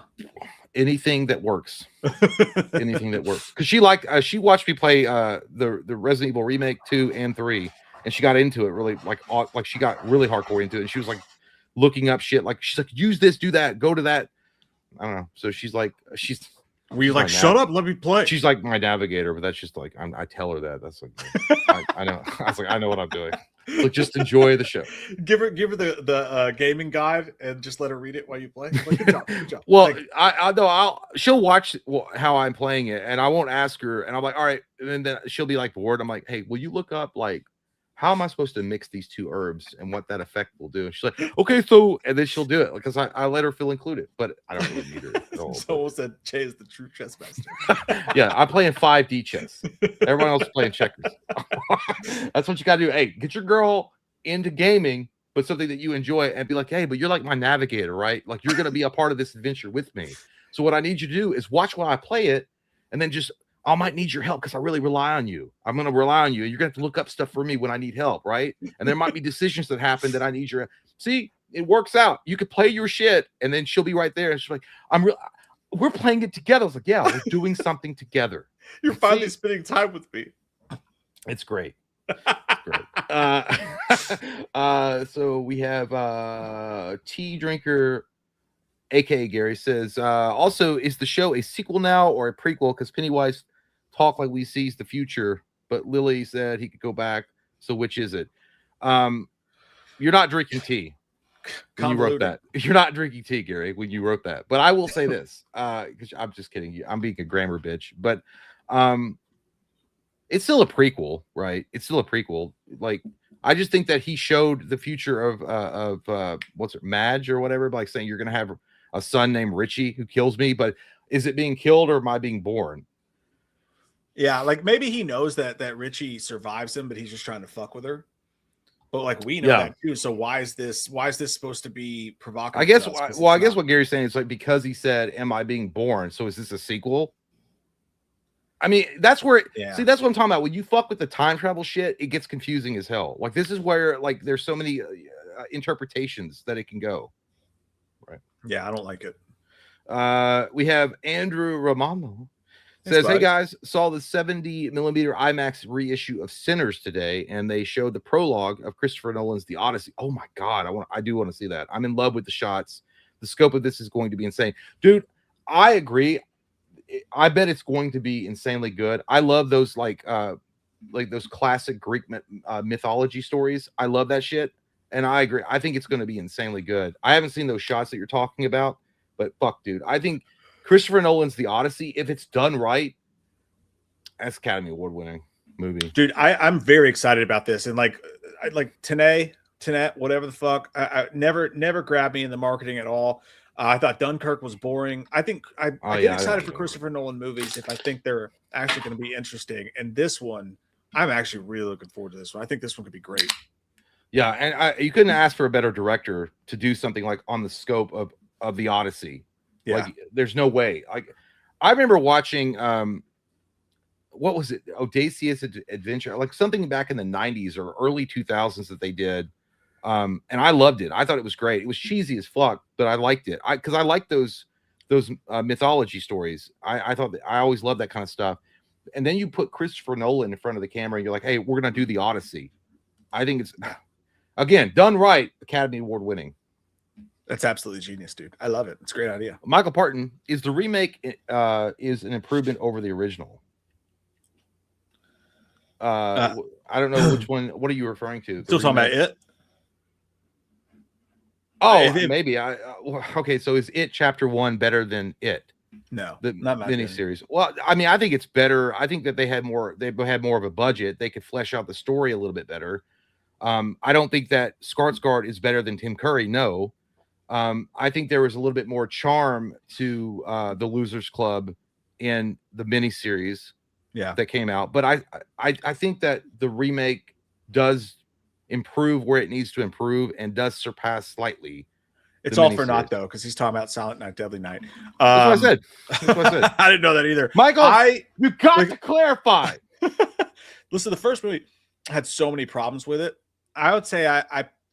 Anything that works. Anything that works. Because she watched me play the Resident Evil remake 2 and 3, and she got into it really like she got really hardcore into it. And she was like looking up shit. Like she's like, use this, do that, go to that. I don't know. So she's like, were you like, shut up, let me play? She's like my navigator, but that's just like I tell her that. That's like I know. I was like, I know what I'm doing. Like, just enjoy the show. Give her the gaming guide and just let her read it while you play. Like, good job. Well, I know she'll watch how I'm playing it, and I won't ask her. And I'm like, all right, and then she'll be like bored. I'm like, hey, will you look up like how am I supposed to mix these two herbs and what that effect will do? And she's like, okay, so, and then she'll do it because I let her feel included, but I don't really need her at all. Someone said Jay is the true chess master. Yeah, I'm playing 5D chess. Everyone else is playing checkers. That's what you got to do. Hey, get your girl into gaming, but something that you enjoy, and be like, hey, but you're like my navigator, right? Like you're going to be a part of this adventure with me. So what I need you to do is watch while I play it, and then just, I might need your help because I really rely on you. I'm going to rely on you. You're going to have to look up stuff for me when I need help, right? And there might be decisions that happen that I need your. See, it works out. You could play your shit, and then she'll be right there, and she's like, we're playing it together. I was like, yeah, we're doing something together. You're finally spending time with me. It's great. Great. So we have tea drinker, aka Gary, says also, is the show a sequel now or a prequel? Because Pennywise talk like we sees the future, but Lily said he could go back. So which is it? You're not drinking tea when you wrote that. You're not drinking tea, Gary, when you wrote that. But I will say this, because I'm just kidding you. I'm being a grammar bitch, but it's still a prequel, right? It's still a prequel. Like, I just think that he showed the future of what's it, Madge or whatever, like saying you're gonna have a son named Richie who kills me, but is it being killed or am I being born? Yeah, like maybe he knows that Richie survives him, but he's just trying to fuck with her. But like we know that too. So why is this supposed to be provocative? I guess I guess what Gary's saying is like because he said, "Am I being born?" So is this a sequel? I mean, that's where see, that's what I'm talking about. When you fuck with the time travel shit, it gets confusing as hell. Like this is where like there's so many interpretations that it can go. Right. Yeah, I don't like it. We have Andrew Romano says, "Hey guys, saw the 70 millimeter IMAX reissue of Sinners today, and they showed the prologue of Christopher Nolan's The Odyssey. Oh my god, I do want to see that. I'm in love with the shots. The scope of this is going to be insane, dude. I agree. I bet it's going to be insanely good. I love those like those classic Greek mythology stories. I love that shit, and I agree. I think it's going to be insanely good. I haven't seen those shots that you're talking about, but fuck, dude, I think." Christopher Nolan's The Odyssey, if it's done right, that's Academy Award winning movie. Dude, I'm very excited about this. And like Tenet, whatever the fuck, I never grabbed me in the marketing at all. I thought Dunkirk was boring. I think I get excited for Christopher Nolan movies if I think they're actually going to be interesting. And this one, I'm actually really looking forward to this one. I think this one could be great. Yeah, and you couldn't ask for a better director to do something like on the scope of The Odyssey. Yeah, like, there's no way. I remember watching what was it? Odysseus Adventure, like something back in the 90s or early 2000s that they did. And I loved it. I thought it was great. It was cheesy as fuck, but I liked it. Because I like those mythology stories. I thought I always loved that kind of stuff. And then you put Christopher Nolan in front of the camera and you're like, hey, we're gonna do The Odyssey. I think it's again done right, Academy Award winning. That's absolutely genius, dude. I love it. It's a great idea. Michael Parton, is the remake is an improvement over the original? I don't know which one. What are you referring to? Still talking about It? Oh, maybe. Okay, so is It Chapter 1 better than It? No, the miniseries. Well, I mean, I think it's better. I think that they had more of a budget. They could flesh out the story a little bit better. I don't think that Skarsgård is better than Tim Curry. No. I think there was a little bit more charm to the Losers Club in the miniseries that came out. But I think that the remake does improve where it needs to improve and does surpass slightly. It's all for naught, though, because he's talking about Silent Night, Deadly Night. That's what I said. I didn't know that either. Michael, you got to clarify. Listen, the first movie had so many problems with it. I would say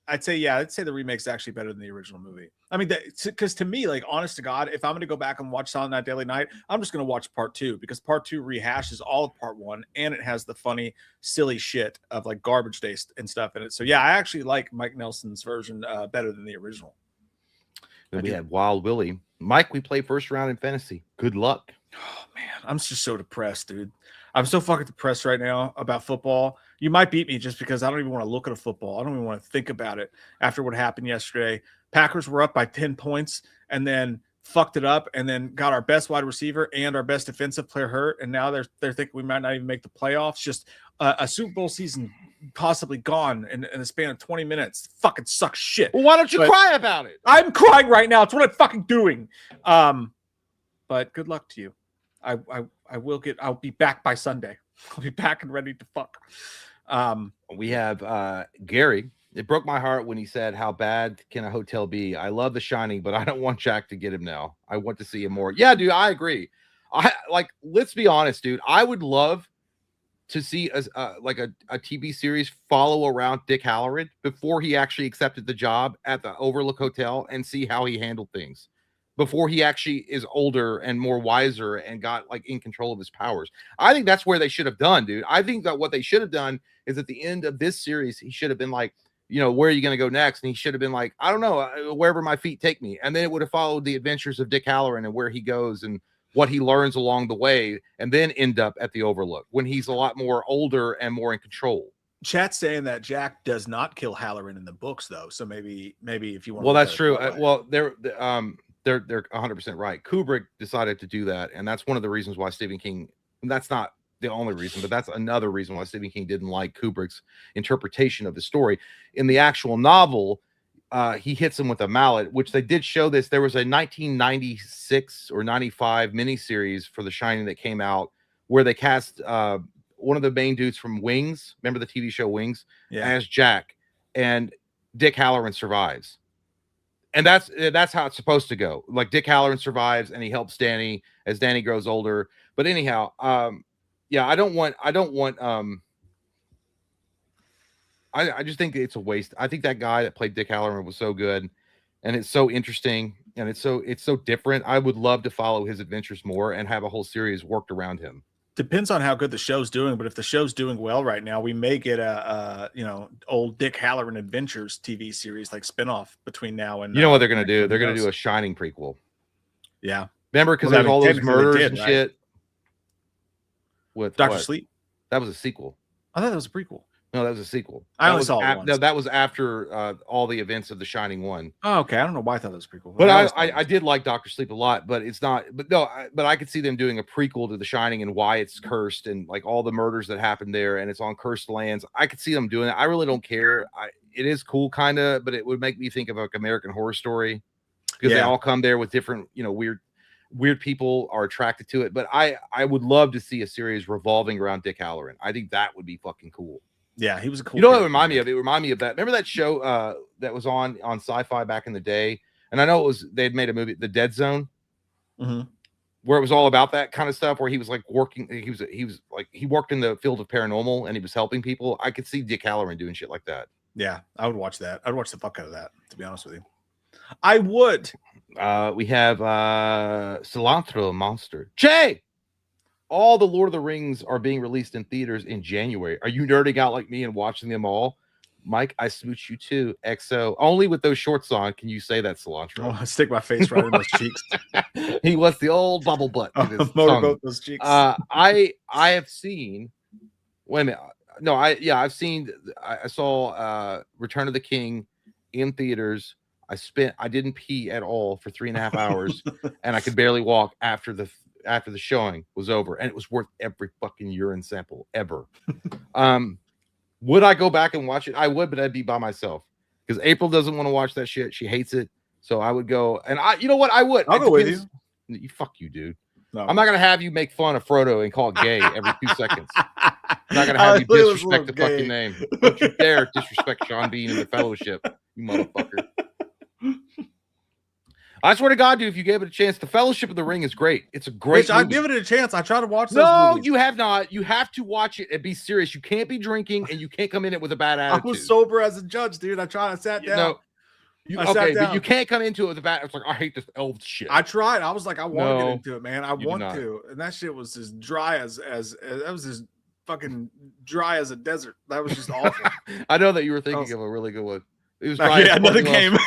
I'd say the remake's actually better than the original movie. I mean, because to me, like, honest to God, if I'm going to go back and watch Silent Night, Deadly Night, I'm just going to watch part 2 because part 2 rehashes all of part 1 and it has the funny, silly shit of like Garbage Day and stuff in it. So yeah, I actually like Mike Nelson's version better than the original. Then we had Wild Willie. Mike, we play first round in fantasy. Good luck. Oh man, I'm just so depressed, dude. I'm so fucking depressed right now about football. You might beat me just because I don't even want to look at a football. I don't even want to think about it after what happened yesterday. Packers were up by 10 points and then fucked it up and then got our best wide receiver and our best defensive player hurt. And now they're thinking we might not even make the playoffs. Just a Super Bowl season possibly gone in the span of 20 minutes. Fucking sucks shit. Well, why don't you cry about it? I'm crying right now. It's what I'm fucking doing. But good luck to you. I'll be back by Sunday. I'll be back and ready to fuck. We have Gary. It broke my heart when he said, how bad can a hotel be? I love The Shining, but I don't want Jack to get him now. I want to see him more. Yeah, dude, I agree. Let's be honest, dude. I would love to see a TV series follow around Dick Halloran before he actually accepted the job at the Overlook Hotel and see how he handled things before he actually is older and more wiser and got like in control of his powers. I think that's where they should have done, dude. I think that what they should have done is at the end of this series, he should have been like, you know, where are you going to go next? And he should have been like, I don't know, wherever my feet take me. And then it would have followed the adventures of Dick Halloran and where he goes and what he learns along the way, and then end up at the Overlook when he's a lot more older and more in control. Chat's saying that Jack does not kill Halloran in the books, though. So maybe if you want. Well, that's true. Well, they're 100% right. Kubrick decided to do that, and that's one of the reasons why Stephen King. And that's not the only reason, but that's another reason why Stephen King didn't like Kubrick's interpretation of the story. In the actual novel, he hits him with a mallet, which they did show this. There was a 1996 or 95 miniseries for The Shining that came out where they cast one of the main dudes from Wings. Remember the TV show Wings? Yeah. As Jack, and Dick Halloran survives. And that's how it's supposed to go. Like Dick Halloran survives and he helps Danny as Danny grows older. But anyhow, I don't want I just think it's a waste. I think that guy that played Dick Halloran was so good, and it's so interesting, and it's so different. I would love to follow his adventures more and have a whole series worked around him. Depends on how good the show's doing, but if the show's doing well right now, we may get a old Dick Halloran Adventures TV series like spinoff between now and you know what they're gonna do? They're gonna do a Shining prequel. Yeah, remember because there's all those murders and shit. With Dr. Sleep, that was a sequel. I thought that was a prequel. No, that was a sequel. I only saw it once. No, that was after all the events of The Shining 1. Oh, okay. I don't know why I thought that was a prequel. But I did like Dr. Sleep a lot, but it's not. But no, but I could see them doing a prequel to The Shining and why it's cursed and like all the murders that happened there, and it's on cursed lands. I could see them doing it. I really don't care. It is cool, kind of, but it would make me think of like American Horror Story because they all come there with different, weird people are attracted to it. But I would love to see a series revolving around Dick Halloran. I think that would be fucking cool. Yeah, he was a cool. You know what it reminded me of? It reminded me of that. Remember that show that was on Sci-Fi back in the day? And I know they'd made a movie, The Dead Zone, where it was all about that kind of stuff. Where he was like working, he worked in the field of paranormal and he was helping people. I could see Dick Halloran doing shit like that. Yeah, I would watch that. I'd watch the fuck out of that. To be honest with you, I would. We have Cilantro Monster. Jay. All the Lord of the Rings are being released in theaters in January. Are you nerding out like me and watching them all? Mike, I smooch you too. XO. Only with those shorts on can you say that, Cilantro. Oh, stick my face right in those cheeks. He wants the old bubble butt. Motorboat those cheeks. I have seen. Wait a minute. No, I've seen. I saw Return of the King in theaters. I didn't pee at all for 3.5 hours, and I could barely walk after the showing was over, and it was worth every fucking urine sample ever. Would I go back and watch it? I would, but I'd be by myself because April doesn't want to watch that shit. She hates it. So I would go, and you know what? I would. I'll go with you. You fuck you, dude. No. I'm not gonna have you make fun of Frodo and call it gay every 2 seconds. I'm not gonna have you disrespect the fucking name. Don't you dare disrespect Sean Bean and the Fellowship, you motherfucker. I swear to God, dude, if you gave it a chance, the Fellowship of the Ring is great. It's a great movie. I've given it a chance. I try to watch those movies. You have not. You have to watch it and be serious. You can't be drinking and you can't come in it with a bad attitude. I was sober as a judge, dude. I sat down. But you can't come into it with a bad. It's like, I hate this elf shit. I tried. I was like, I want to get into it, man. I want to. And that shit was as dry as that was as fucking dry as a desert. That was just awful. I know that you were thinking of a really good one. It was dry. Yeah, nothing came.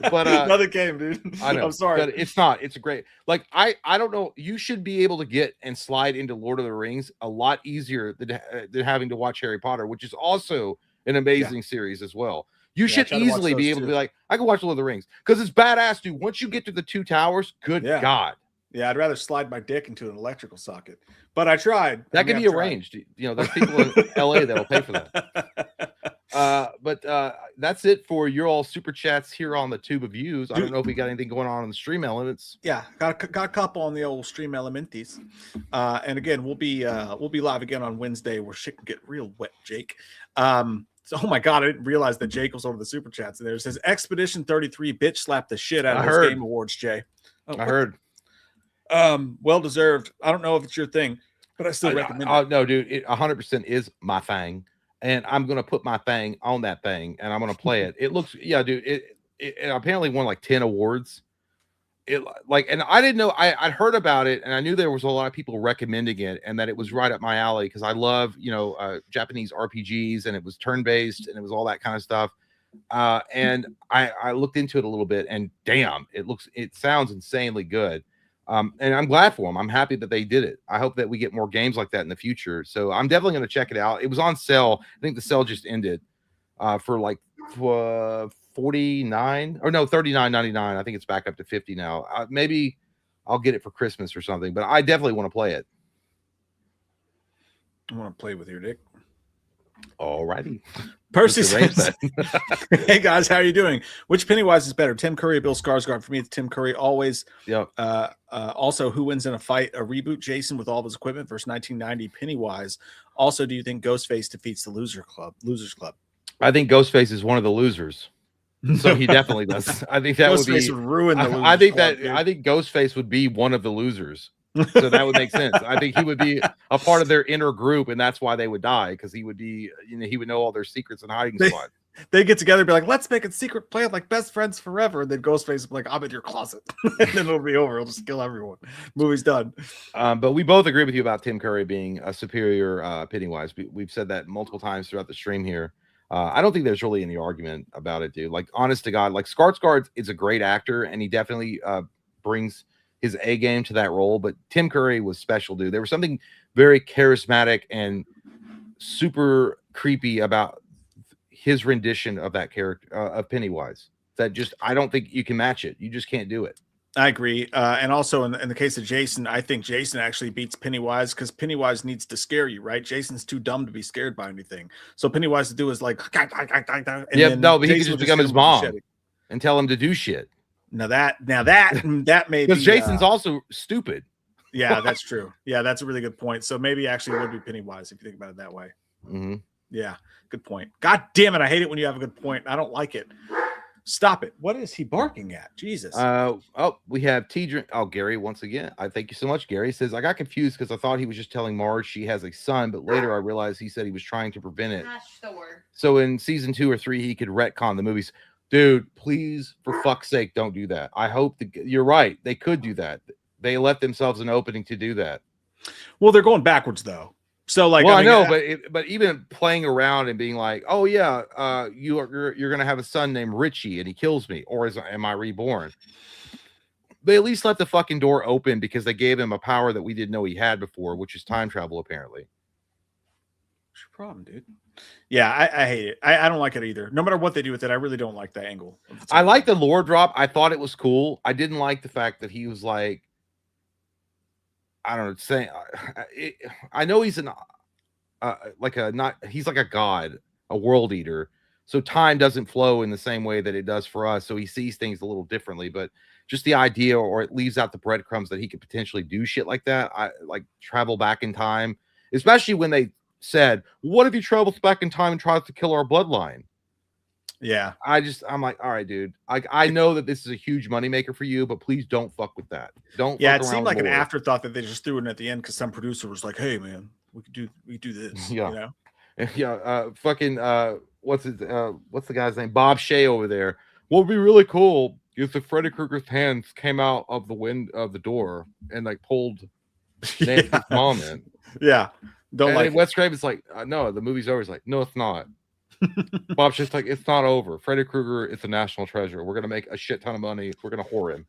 But nothing came, dude. I know. I'm sorry. But it's not. It's a great. Like I don't know. You should be able to get and slide into Lord of the Rings a lot easier than having to watch Harry Potter, which is also an amazing series as well. You should easily be able to be like, I can watch Lord of the Rings because it's badass, dude. Once you get to the 2 towers, good God. Yeah, I'd rather slide my dick into an electrical socket. But I tried. That can be arranged. There's people in LA that'll pay for that. But that's it for your all super chats here on the Tube of Views. I don't know if we got anything going on the Stream Elements. Yeah, got a couple on the old Stream Elementies. And again, we'll be live again on Wednesday where shit can get real wet, Jake. So, oh my God, I didn't realize that Jake was over the super chats. And there it says Expedition 33 bitch slapped the shit out of those Game Awards, Jay. I heard. Well deserved. I don't know if it's your thing, but I still recommend it. No, dude, it 100% is my thing. And I'm gonna put my thing on that thing and I'm gonna play it. It looks, dude, it apparently won like 10 awards. And I didn't know, I'd heard about it and I knew there was a lot of people recommending it and that it was right up my alley because I love Japanese RPGs and it was turn-based and it was all that kind of stuff. And I looked into it a little bit and damn, it sounds insanely good. And I'm glad for them. I'm happy that they did it. I hope that we get more games like that in the future. So I'm definitely going to check it out. It was on sale. I think the sale just ended for like $39.99. I think it's back up to $50 now. Maybe I'll get it for Christmas or something, but I definitely want to play it. I want to play with your dick. Alrighty. Percy says, "Hey guys, how are you doing? Which Pennywise is better, Tim Curry or Bill Skarsgård? For me, it's Tim Curry always. Yep. Also, who wins in a fight? A reboot Jason with all of his equipment versus 1990 Pennywise. Also, do you think Ghostface defeats the Losers Club? I think Ghostface is one of the losers, so he definitely does. I think that Ghostface would ruin the. I think Ghostface would be one of the losers. So that would make sense. I think he would be a part of their inner group, and that's why they would die, because he would be, he would know all their secrets and hiding spots. They get together and be like, let's make a secret plan like best friends forever. And then Ghostface will be like, I'm in your closet. And then it'll be over. It'll just kill everyone. Movie's done. But we both agree with you about Tim Curry being a superior Pennywise. We've said that multiple times throughout the stream here. I don't think there's really any argument about it, dude. Like, honest to God, like Skarsgård is a great actor, and he definitely brings his A game to that role, but Tim Curry was special, dude. There was something very charismatic and super creepy about his rendition of that character of Pennywise that just, I don't think you can match it. You just can't do it. I agree. And also in the case of Jason, I think Jason actually beats Pennywise because Pennywise needs to scare you, right? Jason's too dumb to be scared by anything. So Pennywise to do is like, but he could just become his mom and tell him to do shit. Now that may be, because Jason's also stupid. Yeah, that's true. Yeah, that's a really good point. So maybe actually it would be Pennywise if you think about it that way. Mm-hmm. Yeah, good point. God damn it, I hate it when you have a good point. I don't like it. Stop it. What is he barking at? Jesus. We have T-Drink. Oh, Gary, once again. I thank you so much. Gary says, I got confused because I thought he was just telling Marge she has a son, but later I realized he said he was trying to prevent it. So in season 2 or 3, he could retcon the movies. Dude, please, for fuck's sake, don't do that. I hope you're right. They could do that. They left themselves an opening to do that. Well, they're going backwards though. So like, well, I know, but even playing around and being like, oh yeah, you're gonna have a son named Richie and he kills me, or am I reborn? They at least left the fucking door open because they gave him a power that we didn't know he had before, which is time travel, apparently. What's your problem, dude? Yeah, I hate it. I don't like it either. No matter what they do with it, I really don't like that angle. I like the lore drop. I thought it was cool. I didn't like the fact that he was like, I don't know, saying, I know he's he's like a god, a world eater. So time doesn't flow in the same way that it does for us. So he sees things a little differently, but just the idea, or it leaves out the breadcrumbs that he could potentially do shit like that. I like travel back in time, especially when they said, what if he travels back in time and tries to kill our bloodline? Yeah. I'm like, all right, dude. I know that this is a huge moneymaker for you, but please don't fuck with that. Don't. Yeah, it seemed like an afterthought that they just threw in at the end because some producer was like, hey man, we do this. Yeah. You know? Yeah. What's the guy's name? Bob Shea over there. What would be really cool is if Freddy Krueger's hands came out of the wind of the door and like pulled Nancy's mom in. Yeah. Wes Craven's like, no, the movie's over. He's like, no, it's not. Bob's just like, it's not over. Freddy Krueger is a national treasure. We're gonna make a shit ton of money. We're gonna whore him.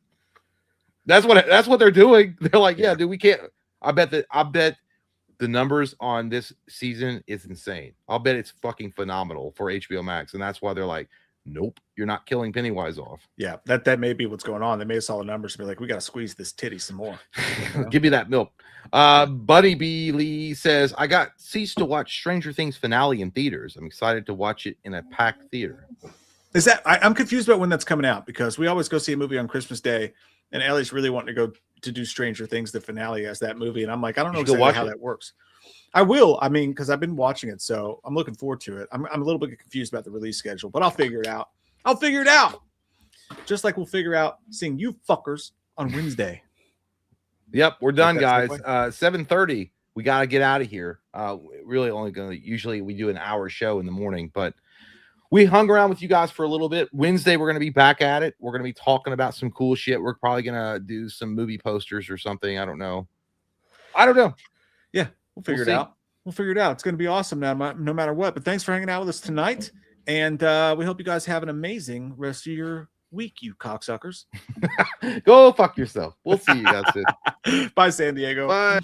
That's what they're doing. They're like, yeah, dude, we can't. I bet the numbers on this season is insane. I'll bet it's fucking phenomenal for HBO Max, and that's why they're like, nope, you're not killing Pennywise off. Yeah, that may be what's going on. They may have saw the numbers and be like, we got to squeeze this titty some more. You know? Give me that milk. Buddy B. Lee says, I got ceased to watch Stranger Things finale in theaters. I'm excited to watch it in a packed theater. Is that I'm confused about when that's coming out, because we always go see a movie on Christmas Day, and Ellie's really wanting to go to do Stranger Things, the finale as that movie, and I'm like, I don't know exactly how that works. I will. I mean, because I've been watching it, so I'm looking forward to it. I'm a little bit confused about the release schedule, but I'll figure it out. Just like we'll figure out seeing you fuckers on Wednesday. Yep, we're done, guys. 7:30. We got to get out of here. Really only going to, usually we do an hour show in the morning, but we hung around with you guys for a little bit. Wednesday, we're going to be back at it. We're going to be talking about some cool shit. We're probably going to do some movie posters or something. I don't know. Yeah. We'll figure it out. It's going to be awesome now, no matter what. But thanks for hanging out with us tonight. And we hope you guys have an amazing rest of your week, you cocksuckers. Go fuck yourself. We'll see you guys soon. Bye, San Diego. Bye.